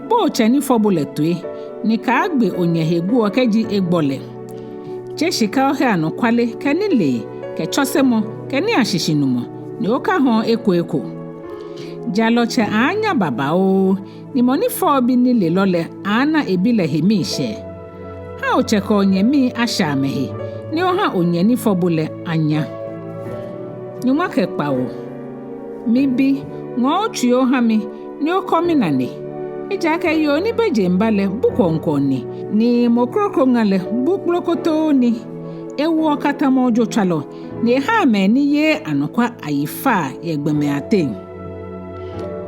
bo cheni fobule tue ni ka agbe onye hegu okeji egbole cheshika he anokwale kenile ke chosemo keni ashishinumo ni oka ho eko jaloche anya baba o ni moni fo bi ni le lole ana ebile hemishe ha ocheka onye mi asha mehe ni oha onye ni fobule anya Nyɔŋma ka Kpawo mi bi ngo trio ha mi ni okomi nane eja ka yo ni beje mbale bukonkoni ni mokroko ngale buklokoto ni ewo katamo jo chalo ni ha me ni ye anokwa ayifa yegbeme aten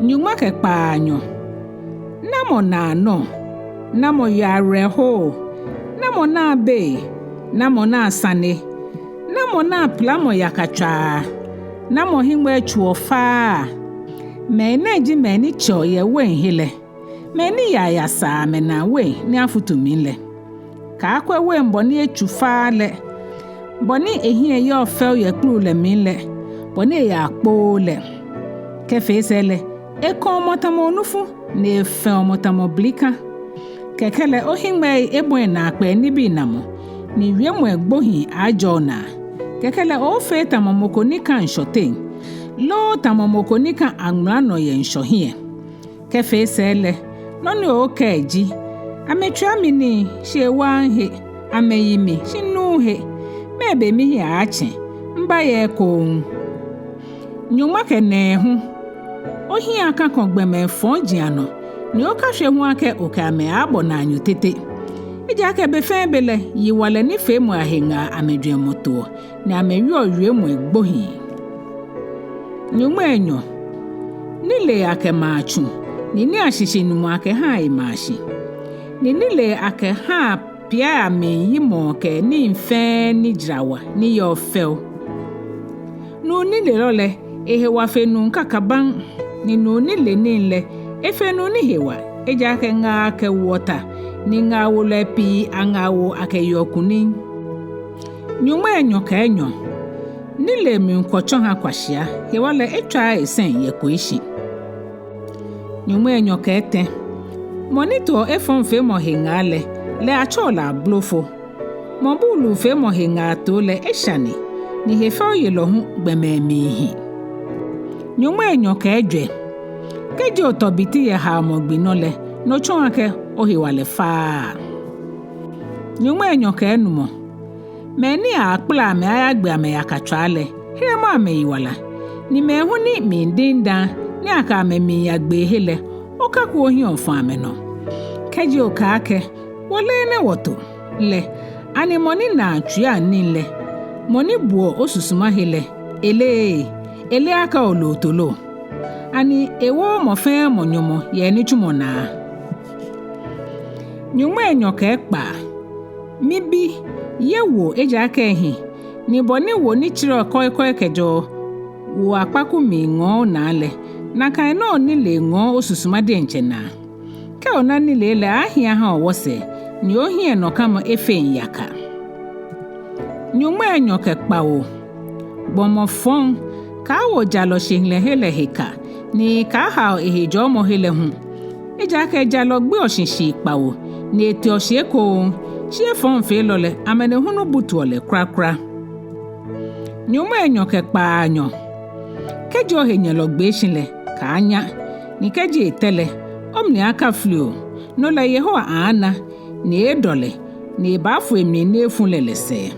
Nyɔŋma ka Kpaanyɔ namo na no namo yare ho namo na be namo na Sane mo na plamo yakatwa na mo himwe chuofa me na ji me ni cho ye wen hele me ni ya sa me na we ni afutumile ka akwa we mboni echufa le boni ehie ye ofel ye klu le minle boni ya akpo le kefe sele ekomotamo nufu na efe omotamo blika kekele ohimwe ebo na akpe ni bi namo ni wiemu egbohi ajona kekele ofe tamomoko nika nshoten lo tamomoko nika anglano ye nshohie kefe sele noni okeji ametwa mini shewa he ameyimi shinu he mebe mi ya achi mba ye ko Nyɔŋma ke Nɛɛhu ohi aka kongbeme fonjiano ni okahwe hu ake okame abo na anyutete eja ke befe bele yiwale ni femu ahenga amedwe moto ni amewi owie mu egbohi Nyɔŋma Enyɔ nile ake maachu ni ashishi numu ake ha imashi nile ake ha pia ame yimo ke ni mfe ni jrawa ni yo fel no nile lole ehewa fenu nkakaban ni no nile nile efenu ni hewa eja ke nga ake wota ni nga wole pi angawo ake yokuni Nyɔŋma Enyɔ ka Enyɔ nile mi nkocho ha kwashia hewale etwa esen ye koishi Nyɔŋma Enyɔ ka Etɛ monito efon fe mo hengale le achola blofo mobulu fe mo henga to le eshani ni hefa yelo hu gbememihi Nyɔŋma Enyɔ ka Ejwɛ keje otobiti ye ha mo gbinole no chonake ohiwale fa Nyɔŋma Enyɔ ka Enumɔ meni akpla me ayagbe ame yakatwale hema me yiwala ni me hu ni mindinda ni aka me mi yagbe hele okaku ohi onfa ameno keje okake wole ne woto le ani moni na atwa nile moni buo osusuma hele ele aka olotolo ani ewo mofe monyomo ye ni tumona Nyɔŋma Enyɔ ka Ekpaa mibi yewo eja aka ehi ni boni wo ni chiro koi kejo wo akpaku mi ngo na le na kan no ni le ngo osusuma de nchena ke ona ni le ahia ha owose ni ohie no kama efe yaka Nyɔŋma Enyɔ ka Kpawo bomofon ka wo jalo shingle hele heka ni ka ha ehejo mo hele hu eja aka jalo gbe oshinshi Kpawo ni eti oshieko chiefon fe lole amene hunu butuole krakra Nyɔŋma Enyɔ ka Kpaanyɔ kejo henyelo gbe shinle ka anya ni keje etele omni aka flio no la Yehowa ana ni edole ni bafu emi nefu lelese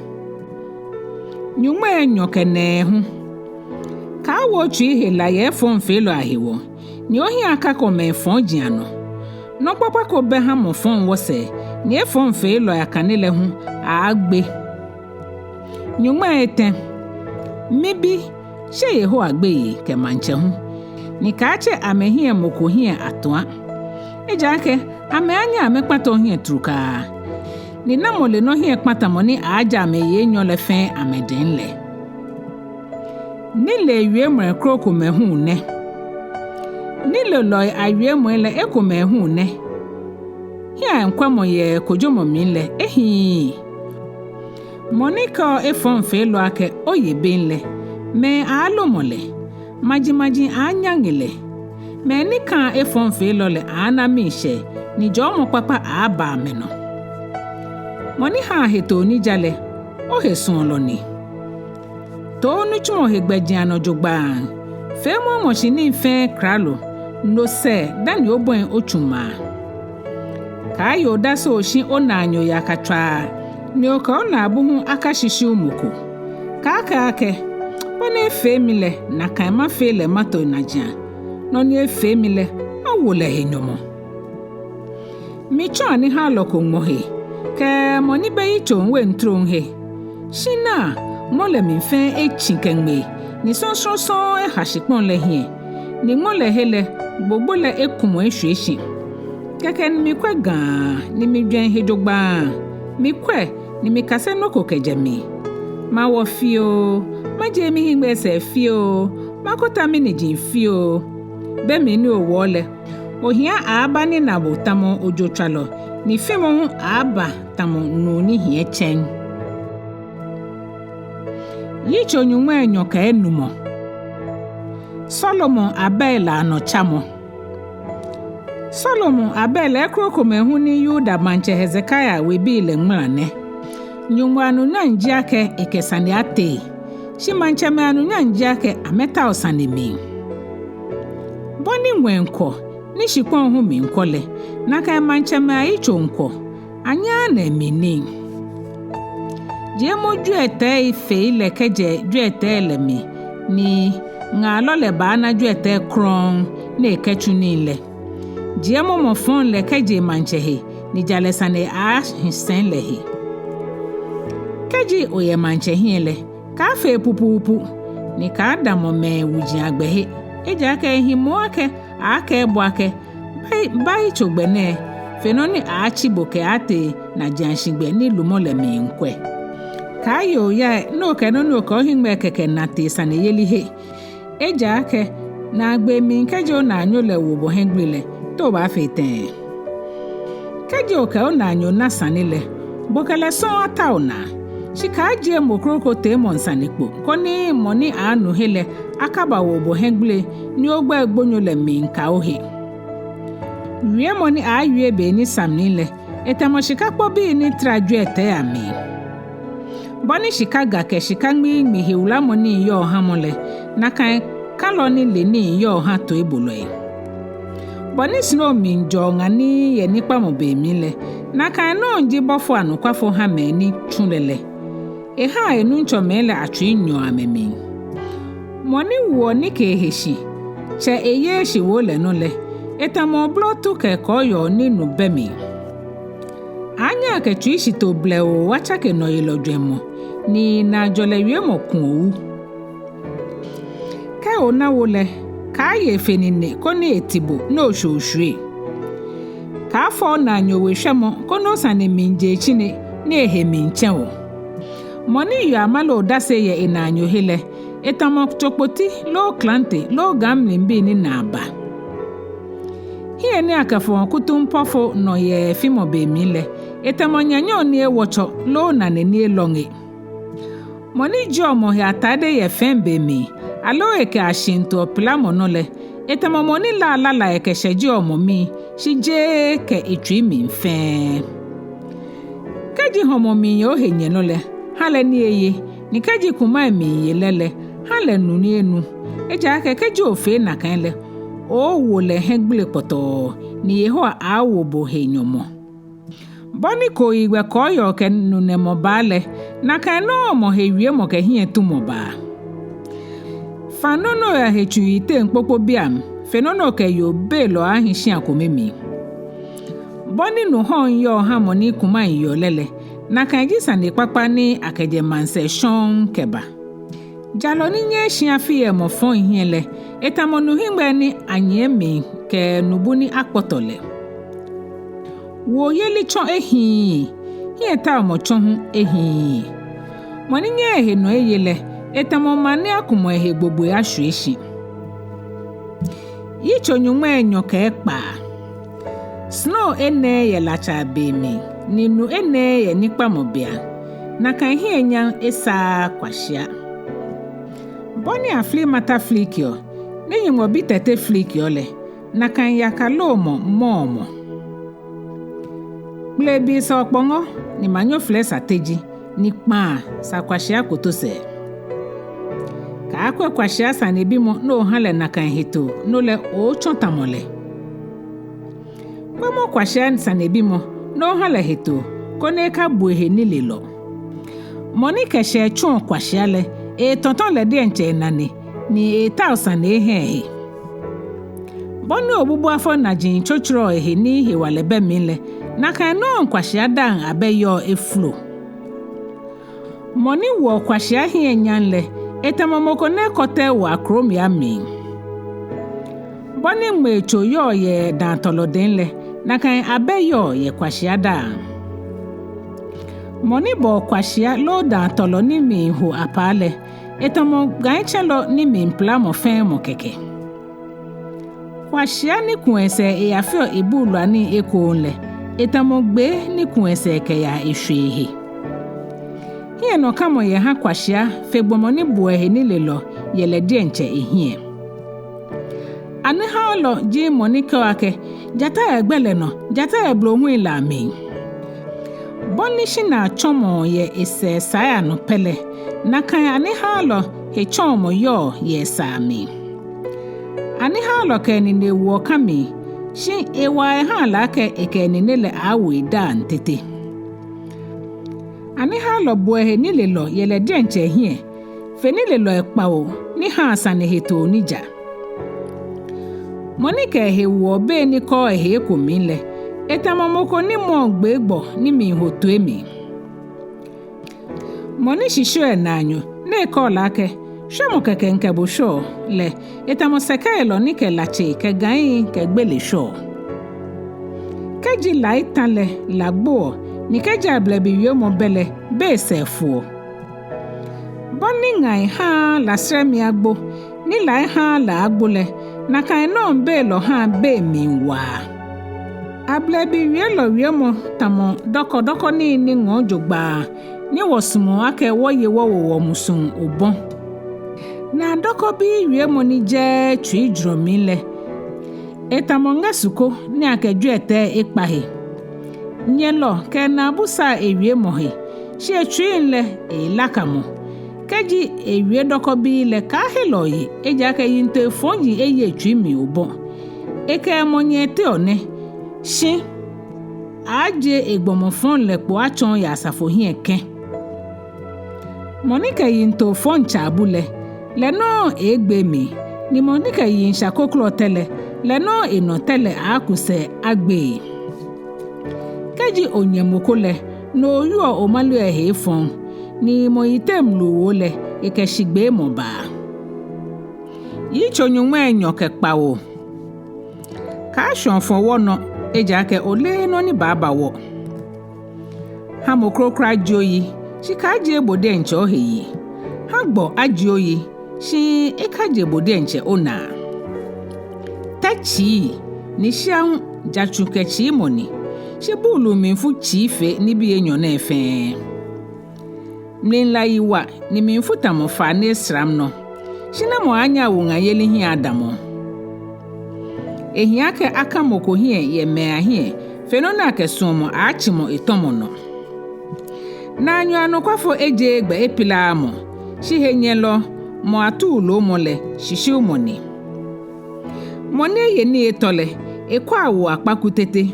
Nyɔŋma Enyɔ ka Nɛɛhu ka wo twi he la ye fon fe lo ahewo ni ohi aka ko me fon jiano no papa ko be ha mo fon wose ni efon fe lo akanele hu agbe Nyɔŋma Etɛ mibi she Yehowa agbe ke manche hu ni ka che amehie mokohie atoa eja ke ame anya amekpato hie truka ni namole no hie kpata moni aja me ye nyole fe amedenle nile wie mre kroko mehu ne nile loy awie mwele Ekome hu ne hia nkwamo ye kojomo minle ehi monika efon fe lo ake oye benle me alomole maji anyangile me nika efon fe lo le ana mishe ni jomo papa aba meno moni ha heto ni jale o hesun lo ni to nu chumo hegbejiano jogba fe mo mo shini fe kralo no se dani obon ochuma ka yo daso shin onanyo yakatwa ni o ka na abuhu akashishi umuko ka ake wona efemile na kan ma fele mato naja no ni efemile awole henyomo micho ani ha loko mohe ke moni be ito nwe ntron he shina mole mi fe echinkenme ni sonson e hashipon le hie ni mole hele gbogbo le ekumo ehweshi keke ni mi kwe gan ni mi dwen hejogba mi kwe ni mi kase no kokejemi ma wo fio ma je mi hingbe se fio ma kota mi ni jin fio be mi ni owo le ohia aba ni na bo tamo ojotwalo ni femo aba tamo no ni hie chen Yitso Nyɔŋmai Enyɔ ka Enumɔ Solomon abela no chamo Solomon abela Ekome hu ni Yuda manche Hezekiah we bi le mrane Nyɔŋma na njiake ekesane ate shi manche me anu njiake ameta osane mi Boni mwenko ni shikwan hu mi nkole na ka manche me Yitso nko anya na emini Jemo Ejwɛ Etɛ ife ile keje Ejwɛ Etɛ le mi ni ngalo le ba na Ejwɛ Etɛ kron na ekechu nile Jemo mofon le keje manchehe ni jalesane a hisen lehe Keji oye manchehe le ka fe pupupu ni ka damo me wuji agbehe eja ka himo ake aka ebo ake bai chogbene fenoni a chiboke ate na janshigbe ni lumo le mi nkwe Kayo ya no kenono ko hingme keke na te sane yelihe eja ake na agbe mi kejo na anyo le wo bo hengbele to ba fete kejo ka na anyo na sane le bokele so ata ona shika je mokroko te mon sane kpo koni moni anu hele akaba wo bo hengbele ni ogba egbonyo le mi nka ohe wie moni awie be ni samni le etamo shika kpo bi ni Ejwɛ Etɛ ami Boni shikaga ke shikangmi mihewula moni yo hamole na kan kaloni le ni yo ha to ebolo e Boni sino minjo ngani ye nipa mo be mi le na kan no nji bofo anu kwafo ha me ni tunlele e ha enu ncho mele atwe Enyɔ amemi Moni wo ni ke heshi che eye shi wo le no le etamo blotu ke koyo ni nu bemi Anya ke tuishi to bleo wacha ke no yelo dwemo ni na jole wie mo kun owu Ka ona wole ka ye fenine ko ni etibo no shoshwe Ka fo na nyowe hwemo ko no sane minje chine na ehemi nchewo Moni yo amalo dase ye inanyo hele etamo chokpoti lo klante lo gamli mbi ni na aba Hie ni akafo kutumpofo no ye fimo be mi le etamo nyanyo ni ewocho lo na ni elonge Moni jomo ya tade ye fembe mi alo eke ashinto plamo no le etamo moni la eke sheji omo mi shije ke itwi mi mfe Keji homo mi yo henye no le hale ni eye ni keji kuma mi ye lele hale nu ni enu eja ke keji ofe na kan le o wo le hengbele poto ni yeho awo bo henyomo Boni ko igwe ko yo ke nu ne mobale na kan no mo hewie mo ke hie tu moba Fanono ya hechu ite nkpokpo biam fenono ke yo belo ahinshi akomemi Boni no hon yo ha moni kuma yo lele na kan ji sane papa ni akeje manse shon keba Jalo ni nye shiafi mo fon hiele etamonu hingbe ni anyemi ke nubuni akpotole Wo yeli chon ehi hie ta mo chon ehi Moni nye ehe no eyele etamo mane akumo ehe gbogbo ahwoi Yitso Nyɔŋmai Enyɔ ka Ekpaa Snow ene ye lacha bemi ninu ene ye nipa mobia na kan hie nya esa kwashia Boni afli mata flikio ne yimo bi tete flikio le na kan yakalomo momo Blebi sa okpongo ni manyo fles ateji ni kpa sa kwashia kotose Ka akwe kwashia Sane bimo no hale na kan hito no le o chontamole Kwamo kwashia Sane bimo no hale hito kone ka buhe nililo Moni keshe chon kwashia le tonton le de nche nane ni eta Sane he Boni obubu afọ na jin chochro ehe ni he walebe mile na kan no kwashia dan abeyo eflo Moni wo kwashia hie nyanle etamomoko ne kote wa kromia mi Boni mmecho yo ye dan tolodenle na kan abeyo ye kwashia dan Moni bo kwashia lo da tolo ni mi hu apale. Etamo ganchelo ni mi mpla mo fen mo keke. Kwashia ni kuense e afio ibulu ani ekonle. Etamo gbe ni kuense ke ya ehwehe. Hie no kamo ye ha kwashia fegbomo ni buehe ni lelo yele dienche ehie. Ani ha lo ji monike wake jata egbele no jata eblohun ilami. Bonishi na chomo ye ise saya no pele na kan ani ha lo he chomo yo ye sami. Ani ha lo ke ni newo kami shi ewa ha la ke eke ni nele awi dan tete. Ani ha lo buehe ni lelo yele dienche hie fe ni lelo Ekpawo ni ha Sane heto nija. Monika he wo be ni ko he Ekome le etamomoko ni mo gbegbo ni mi hoto emi. Moni shisho enanyo ne ko lake shomo keke nke bo sho le etamoseka elo ni ke lache ke gan ke gbele sho. Keji laitan le lagbo ni keji ablebi yo mo bele be sefu. Boni ngai ha la sremi agbo ni lai ha la agbo le na kan no be lo ha be mi wa. Ablebi wie mo tamo doko ni ngojogba ni wosumo ake woye wo musun obon. Na doko bi wie mo ni je twi dromi le. Etamo ngasuko ni ake Ejwɛ Etɛ Ekpaa. Nyelo ke na busa ewie mo he. She twi nle lakamo. Keji ewie doko bi le ka heloyi eja ke yinte fonyi eye twi mi obon. Eke monye te one shi aje egbomofon lepo achon ya asafo hien ken. Monika yinto fon chabule le no egbe mi ni Monika yin shakoklo tele le no eno tele akuse agbe. Keji onyemoko le no yo omalu ehe fon ni moyitem luwo le ekeshigbe mo ba. Yitso Nyɔŋmai Enyɔ ke Kpawo. Ka shonfon wono eja ke ole no ni baba wo. Ha mokrokra joyi shi ka je bode nche oheyi. Ha gbo ajioyi shi ekaje bode nche ona. Tachi ni shian jachuke chi moni. Shi bulu minfu chife ni bi Enyɔ na efe. Mlinla iwa ni minfu tamofa ne sram no. Shi na mo anya wunga yeli hi adamo. Ehia ke aka moko hie ye me ahie fenona ke somo achimo etomo no. Na anyo anokwafo eje egbe epila mo. Shi henyelo mo atu ulo mo le shishi umoni. Moni ye ni etole Ekpawo akpakutete.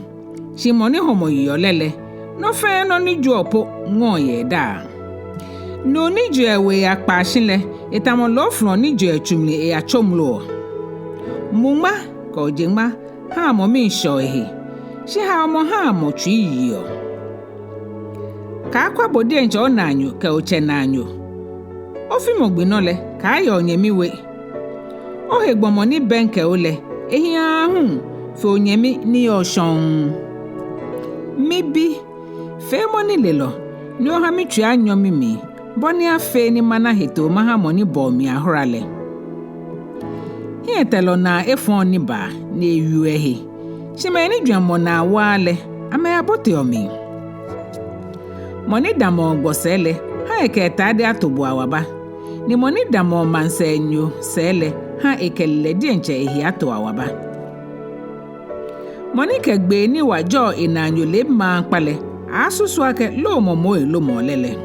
Shi moni homo yolele no fe no ni ju opo ngo ye da. No ni ju ewe akpa shinle etamo lo flo ni ju echumli e achomlo. Muma ko jengma ha mo mi sho ehe. Shi ha mo ha mo twi yo. Ka akwa bode nche onanyo ka oche nanyo. Ofi mo gbinole ka ya onyemiwe. Ohe gbomo ni benke ole ehi ahun fe onyemi ni oshon. Mibi fe mo ni lelo ni oha mi twi anyo mimi boni afe ni mana heto maha mo ni bo mi ahorale. Hie telo na efon ni ba na ewu ehe. Shime ni dwemo na wale ame abote omi. Moni damo gbosele ha eketa de atobu awaba. Ni moni damo mansenyo sele ha ekele di nche ehi ato awaba. Moni kegbe ni wajo inanyo le ma pale asusu ake lo momo elo molele.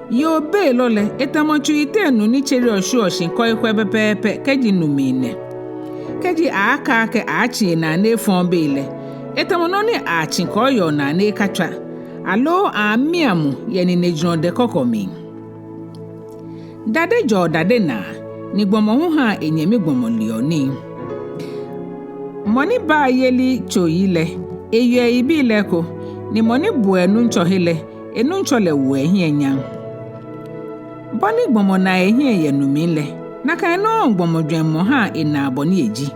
Yo be lole etamochu itenu ni cheri oshu oshin ko ikwe pepepe keji numine. Keji aka ke achi na ne fon bele. Etamono ni achi ko yo na ne kacha. Alo amiamu yeni nejno de kokomi. Dade jo dade na ni gbomo hu ha enyemi gbomo lioni. Moni ba yeli choyile eye ibi leko ni moni bu enu nchohile enu nchole wo ehi enya. Boni gbomo na ehi yenumile na kan no gbomo dwemmo ha ina aboni eji.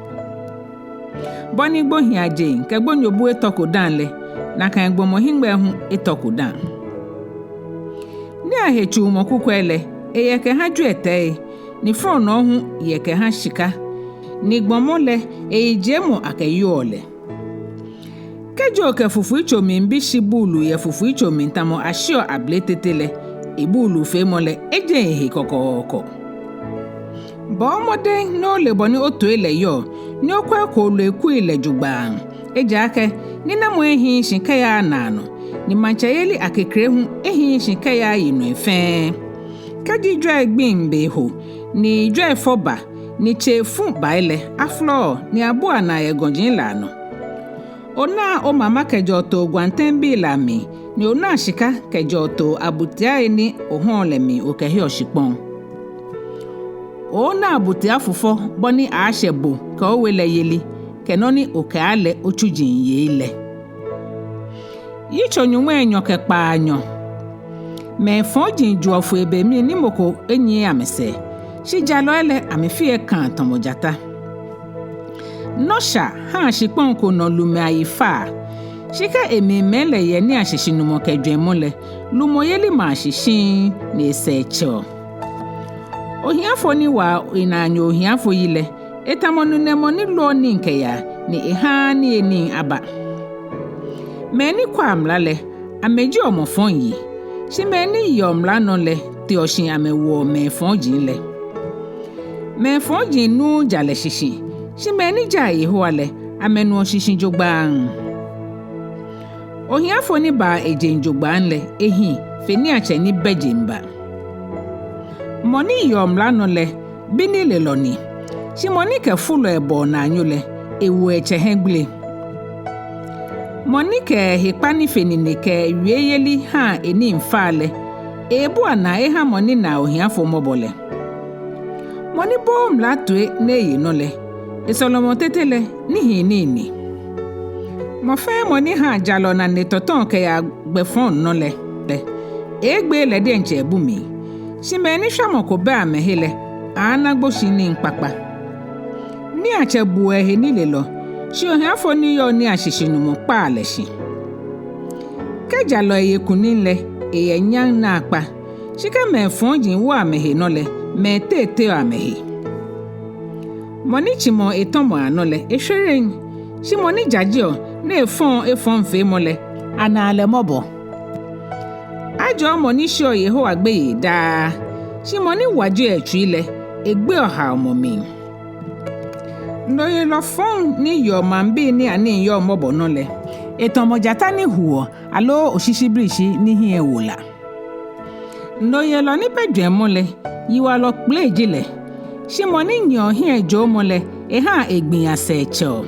Boni gbo hi aje nke gbonyo bu etoko danle na kan gbomo hingbe hu etokudan ni ahechu mo kukwele eye ke ha Yitso Etɛ ni fro no hu ye ke ha shika ni gbomo le ejemo akayole kejo ke fufu ichomi mbi shibulu ye fufu ichomi ntamo ashio abletetele ibulu femole eje ehe kokoko bo mode no le boni oto ele yo ni okwa ko lo eku ile jugba eje ake ni na mo ehi shinka ya nano ni manchayeli akekre hu ehi shinka ya yinu efe kaji Yitso gbimbe ho ni Yitso foba ni chefu baile aflo ni abua na egonjin lano ona o mama kejo to gwantembi lami ni ona shika kejo to abutia ni ohon lemi okehi oshipon ona abutia fufo boni ashebo ka o wele yeli kenoni okale ochujin yele Yitso Nyɔŋmai ke Kpaanyɔ me fonjin juofu ebe mi ni moko enyi amese shi jalo ele amefie kan tomojata Nosha ha shipon ko no lume ayifa shika ememele ye ni ashishinumo kedwemole lumo yeli ma ashishin na esecho ohiafo ni wa inanyo ohiafo yile etamonu nemo ni lo ni nke ya ni eha ni eni aba meni kwa amlale ameji omofon yi shi meni yomla no le ti oshin amewo me fonjin le me fonjin nu jale shishi shi meni jayi hoale amenu oshishin jogban ohiafo ni ba ejen jogban le ehi feni ache ni bejimba moni yomla no le bini le loni shi moni ke fulo ebo na anyule ewu eche hengle moni ke hipani feni ne ke wieyeli ha eni mfale ebu ana eha moni na ohiafo mobole moni bo mlatwe na eyi no le Esolomo tetele nihi nini mo fe moni ha jalo na netoton ke ya gbefon no le egbe le de nche bumi shi me ni hwamo ko ba amehele anagbo shi ni npapa ni ache bu ehe ni lelo shi ohiafo ni yo ni ashishinu mo pa aleshi ke jalo eye kuninle eye nyan na apa shi ka me fonjin wo amehe no le me tete amehe moni chimo etomo anole ehweren shi moni jajio na efon fe mole anale mobo ajo moni sho Yehowa gbe da shi moni waju etwile egbe oha omomi ndoye lo fon ni yo mambi ni ani yo mobo nole etomo jata ni huo alo oshishibrishi ni hi ewola ndoye lo ni pedwe mole yiwa lo plejile shi moni nyo hi ejo mole eha egbin asecho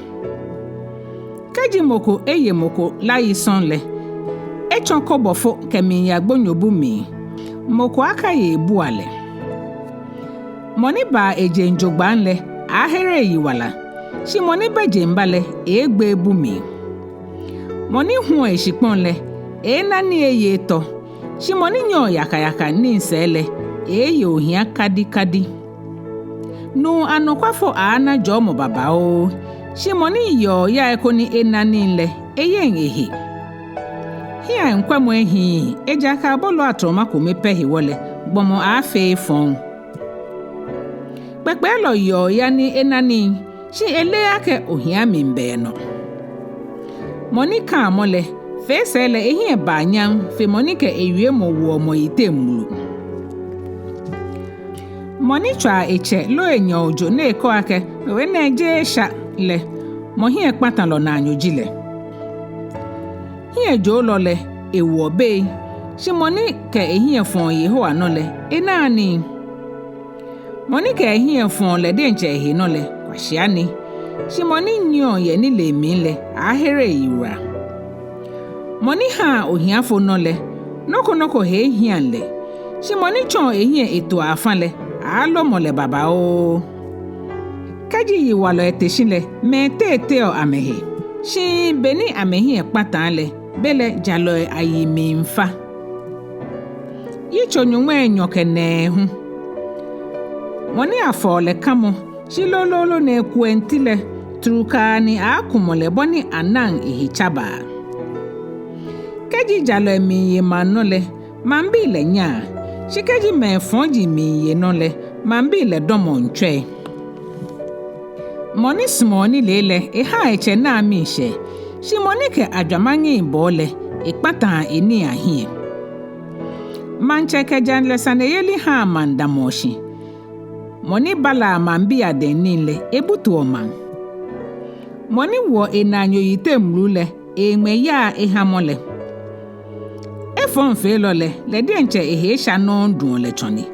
kaji moko eye moko layi sonle echon kobofo kemi ya gbonyobu mi moko aka ye ebu ale moni ba eje njogba nle ahere yiwala shi moni beje mbale egbe ebu mi moni hu eshipon le nani eye to shi moni nyo yakayaka ni nsele eye ohia kadi nu anokwafo ana jomo baba o shi moni yo ya ekoni enani nle eye ngehi hia nkwamo ehi eja ka bolo atroma ko mepehi wole gbomo afe fon pepe lo yo ya ni enani shi ele ake ohia mimbe no moni ka mole fe sele ehi banyan fe moni ke ewie mo wo mo yitemulu moni twa eche lo Enyɔ ojo na eko ake we na eje sha le mo hi Ekpaa lo na anyojile hi ejo lo le ewu obe shi moni ke ehi efon Yehowa no le enani moni ke ehi efon le de nche ehi no le kwashiani shi moni nyo ye ni le mi le ahere yiwa moni ha ohiafo no le noko he hian le shi moni chon ehi eto afan le alo mole baba o kaji yiwalo eteshile me tete o amehe shi beni amehi Ekpaa le bele jalo ayimi mfa Yitso Nyɔŋmai nyoke Nɛɛhu moni afọ le kamo shi lololo na ekwentile truka ni akumole boni anan ehichaba Keji jalo emiye manole, mambi le nya. Shikeji me fonji miye nole, mambi le domonchwe. Moni smoni lele, ha eche na mishe. Shi monike adwamangi bole, Ekpaa eni ahie. Mancheke janle Sane yeli ha mandamoshi. Moni bala mambi adenile, ebutu oman. Moni wo enanyo yite mrule, meya ehamole. Efon felole, le denche ehesha non dun le choni.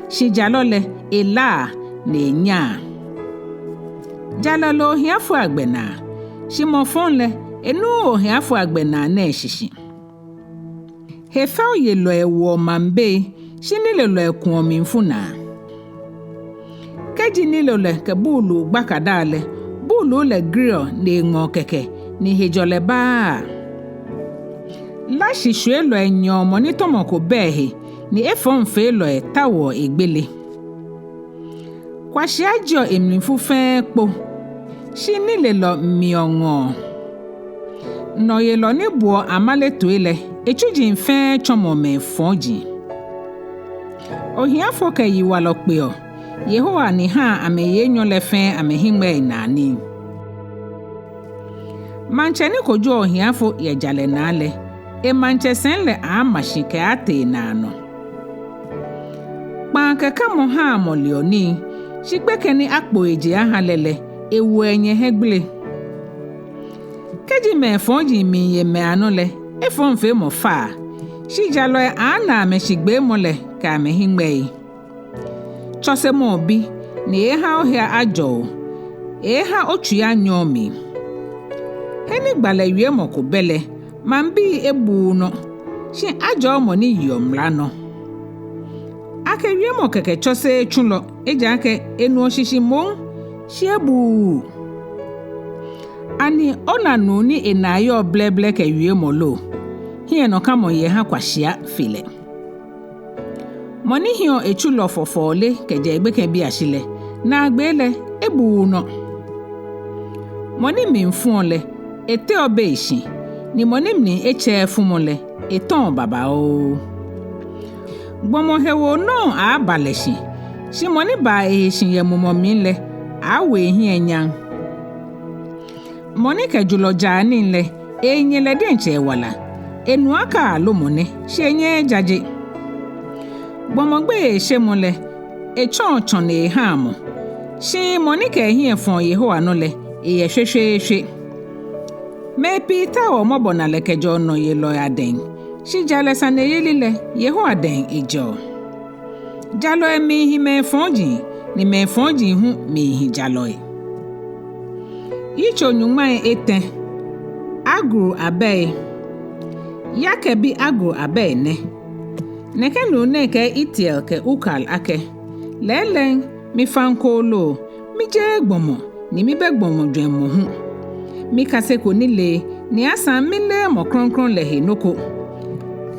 Shi jalole, la ne nya. Jalalo hiafu agbena. Shi mofonle, enu hiafu agbena ne shishi. Hefao ye lo ewo mambe, shi nile lo ekuon minfuna. Keji nile le ke bulu bakadale, bulu le grill ne ngo keke, ni hejole ba. La shishwe lo Enyɔ moni tomoko behe, ni efon fe lo tawo egbele. Kwa shi ajo emnifu fe kpo, shi nile lo miongo. No ye lo ni buo amale tuile, echuji mfe chomo me fonji. Ohiafo ke yiwa lo kpeo, Yehowa ni ha ameye nyole fe amehingbe inani. Mancheni kojo ohiafo ye jale nale, manchesen le amashike ate nano. Panke kamo ha molioni, shikbeke ni akpo eji ahalele, ewu enye hegle. Keji me fonji miye me anole, efon fe mo fa. Shi jalo ana me shigbe mole ka me hingbe. Chose mo bi, ni eha ohia ajo, eha ochu ya nyomi. Heni gbale yue mo kubele, mambi ebu no, shi ajo mo ni yomla no. Ake yue mo keke chose chulo, eja ake enu oshishi mon, shi ebu. Ani ona nuni enayo bleble ke yue mo lo. Hie no kamo ye ha kwa shia file. Moni hiyo echulo fofole keje egbeke bi ashile, na agbele ebu no. Moni minfuonle, ete obe ishi, ni moni mni eche fumole, eton baba o. Gbomo hewo no a baleshi, shi moni ba eheshi ye mumo minle, awe hie nyang. Moni ke julo jani le, nyele denche wala, enuaka alumone, shi nye jaji. Gbomogbe shemole, chon ne hamo. Shi monike hie fon Yehowa nole, shwe. Me pita o mobona leke jono ye loya den. Shi jale Sane yelile, Yehowa den ejo. Jalo mihi me fonji, ni me fonji hu mihi jaloe. Yitso Etɛ, agru abe. Yake bi agru abe ne. Neke no neke itiel ke ukal ake. Lelen mi fankolo, mi je gbomo, ni mi begbomo dwemo hu. Mi kase ko nile, ni asan mi le mo kronkron lehe noko.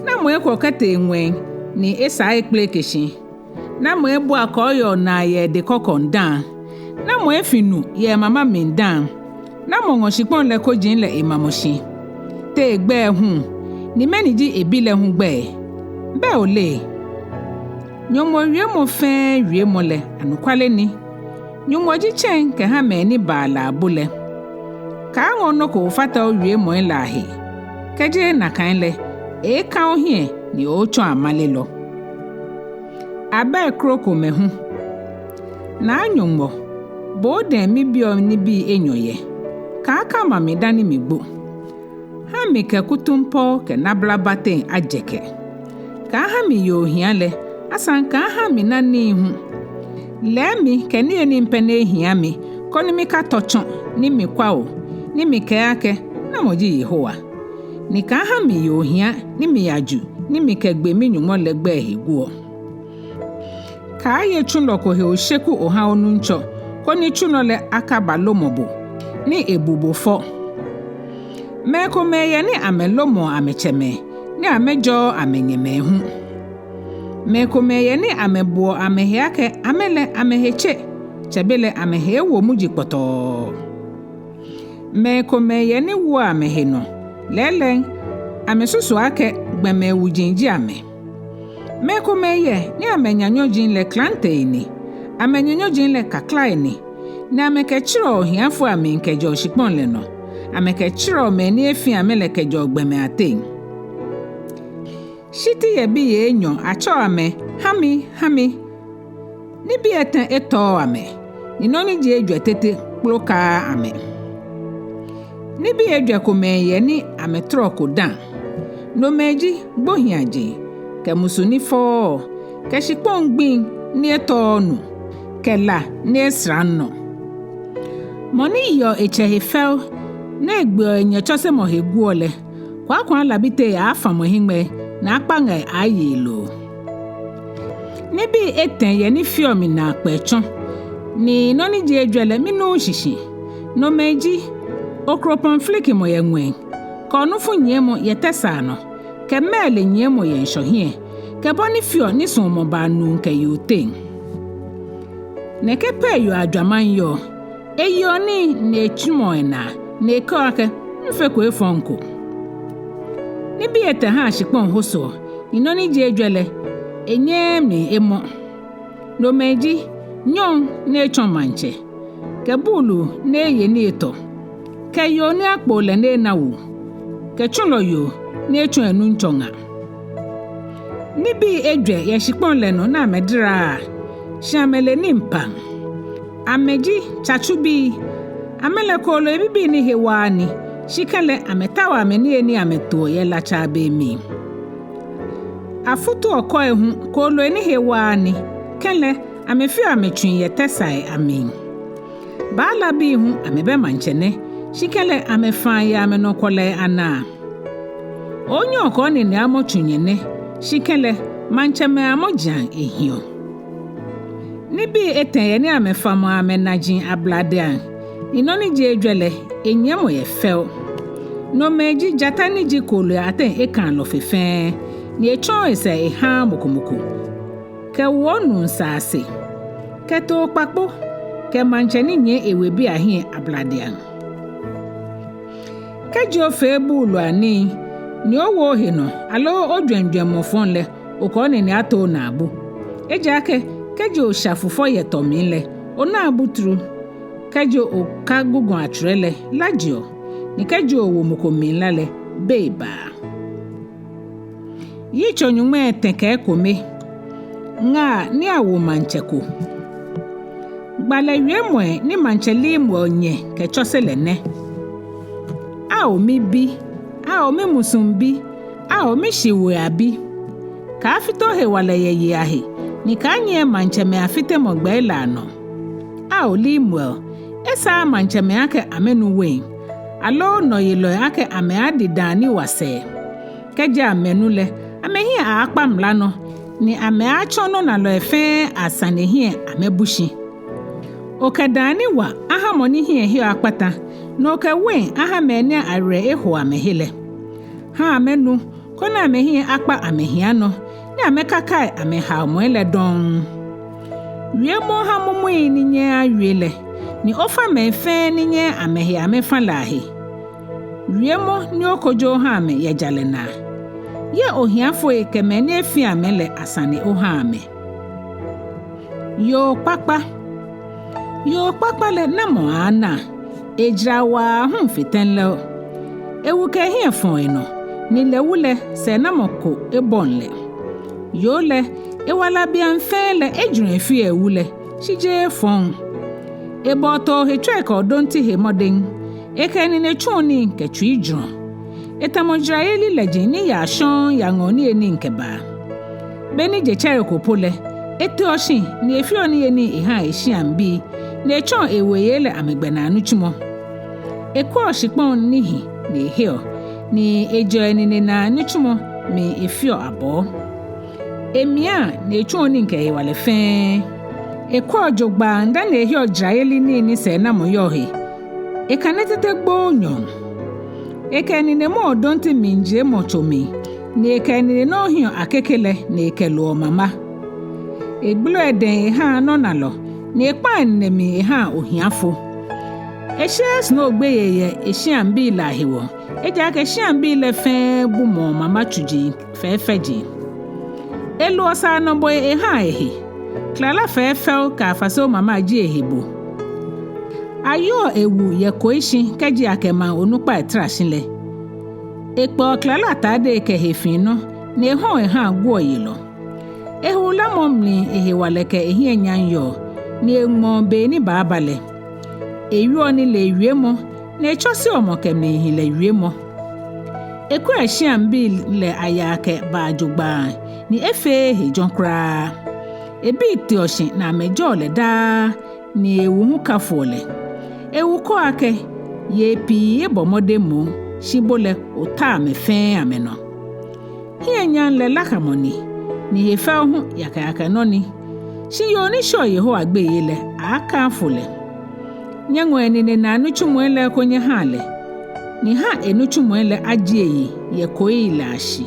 Na mo ekwo kete enwen, ni esa ekple keshi. Na mo ebu akoyo na ye de kokondan. Na mo efinu ye mama mindan. Na mo ngoshipon le kojin le imamoshi. Te egbe hu, ni meniji ebile hu gbe. Be ole. Nyɔŋmɔ wie mo fe wie mo le anukwale ni. Nyɔŋmɔ ji chen ke ha me ni ba la bule. Ka ngono ko fata wie mo la he. Keje na kan le ka o hie ni o cho amale lo. Aba kroko me hu. Na nyɔŋmɔ bo de mi bio ni bi Enyɔ ye. Ka aka ma me dani mi gbo. Ha me ke kutumpo ke nabla baten ajeke. Ka ha mi yo hiale, asan ka ha mi na ni hu. Le mi ke ni eni mpene hia mi, ko ni mi ka tochon, ni mi kwao, ni mi ke ake, na moji Yehowa. Ni ka ha mi yo hia, ni mi yaju, ni mi ke gbe mi nyumo legbe higuo. Ka ye chulo ko he o sheku o ha onu ncho, ko ni chulo le akaba lomobo, ni ebubo fo. Me Ekome ye ni amelomo amecheme. Ni amejo amenyeme hu. Me Ekome ye ni amebo ameheake amele ameheche. Chebele amehe wo muji poto. Me Ekome ye ni wo ameheno. Lele ame susu ake gbeme wujinji ame. Me Ekome ye ni ame nyanyo jin le klante ni. Ame nyanyo jin le kakla ni. Ni ame kechiro hiafu ame nkejo shikpon le no. Ame kechiro me ni efi ame le kejo gbeme ate. Shiti ye bi ye Enyɔ acho ame hami. Ni bi eten eto ame. Ni noni ji Ejwɛ tete kploka ame. Ni bi Ejwɛ Ekome ye ni ame troko dan. No meji gbohiaje. Ke musuni fo. Ke shikpon gbin ni eto nu. Ke la ni esran no. Moni Yitso Etɛ hefel na egbe Enyɔ chose mo heguole. Kwa labite ya afa mo hingme na akpange ayelo. Nibi eten ye ni fiomi na akpechon. Ni noni ji Ejwɛ le minu shishi. No meji okropon fliki mo ye ngwen. Ko nufu nyemo ye tesano. Ke mele nyemo ye nshohie. Ke boni fio ni somo ba nu ke yote. Ne ke pe yo adwaman yo. Eyo ni ne chumo na ne ko ake mfe ko efonko. Ni bi ete ha shikpon hoso. Ni noni ji Ejwɛ le enyem ni emo. No meji nyong ne chomanche. Ke bulu ne ye ni eto. Ke yo ni akpo le ne na wu. Ke chulo yo ne chon enu nchonga. Ni bi Ejwɛ ye shikpon le no na medra. Shamele ni mpan. Ameji chachubi. Amele kolo ebibi ni hewani. Shikele ametawa ameni eni ameto ye lacha be mi. Afutu okoe hu kolo eni hewani. Kele amefio ametwin ye tesai amin. Bala bi hu amebe manchene. Shikele amefan ya amenokole ana. Onyo ko ni amotwinye shikele mancheme amojan ehio. Nibi eten ye ni amefamo amenajin abladean. Inoni ji Ejwɛ le enyemo ye fel. No meji jata ni ji kolo aten ekan lo fefen. Ni echon ese eha mokomoko. Ke wonu nsase. Ke to pakpo. Ke mancheni nye ewebi ahie abladean. Ke ji ofe bulu ani. Ni owo hino. Alo odwendwen mofon le. Okone ni ato na abu. Eja ke ji o shafufo ye tomin le. Ona abutru. Kejo o kagugun atrele lajio. Ni kejo wo mukomin lale beba. Yitso Nyɔŋmai tenke Ekome. Nga ni awo mancheko. Gbale yemwe ni mancheli mo nye ke chose lene. A o mi bi. A o mi musumbi. A o mi shiwe abi. Ka afito he wale ye ahi. Ni ka nye mancheme afite mo gbe lano. A o limwel. Esa mancheme ake amenu wen. Alo no yelo ake ame adidani wase. Keja amenu le. Amehi akpa mlano. Ni ame achono na lo efe asane hie amebushi. Okedani wa aha moni hie hio akpata. No ke wen aha mene are eho amehile. Ha amenu kona amehi akpa amehiano. Ni amekakai ameha moele don. Wiemo ha mumu ni nye awele. Ni ofa mefe ni nye amehi amefa lahi. Wiemo ni okojo ha ame ye jalena. Ye ohiafo ekeme ni efi amele asane oha ame. Yo kpakpa le namo ana. Ejrawa fitenle. Ewuke hie fon eno. Ni lewule se namoko ebonle. Yo le ewala bianfele ejun fi ewule. Shije fon. Eboto hetwe ka odonti he modern. Ekeni ne choni nke chujron. Etamojra eli lejini ya shon ya ngoni eni nkeba. Beni je chere kopole. Ete oshin ni efi oni eni iha eshi ambi. Ne chon eweyele amegbena anuchumo. Ekwa oshikpon nihi ni hio. Ni ejo eni na anuchumo mi efio abo. Emia ne choni nke wale fen. Ekwa ojogba nda ne hio jaeli ni se na moyohi. Ekanetete gbo nyong. Ekeni ne mo donti minje mochomi. Ni ekeni no hio akekele na ekelo mama. Egblo eden ha no nalo. Ni ekpa nemi ha ohiafo. Eshe sno gbeyeye eshiambi lahiwo. Eja ke shian bi le fe bu mo mama tuji fe feji. Elo sa no boy e ha ehe. Klala fe fel ka faso mama ji ehebo. Ayo ewu ye koishi keji akema onukpa etrashinle. Ekpaa klala tade ke hefin no ne ho e ha gwo yilo. Ehu la momli ehe waleke ehi enyanyo ni Enumɔ be ni baabale. Eyo ni le wiemo ne chosi omokem ne ehi le wiemo. Eku ehyiam bi le ayake baajugba ni efe he jonkra. Ebi ti oshin na mejo le da ni ewu hu kafole. Ewu ko ake ye pi ye bomode mu shibole ota me fe ameno. Hi enyan le lakamoni ni he fa hu yakayaka noni. Shi yoni sho yeho agbeyele aka afole. Nyɔŋmai ni na nuchumwele konye hale. Ni ha enuchumwele ajieyi ye koyi lashi.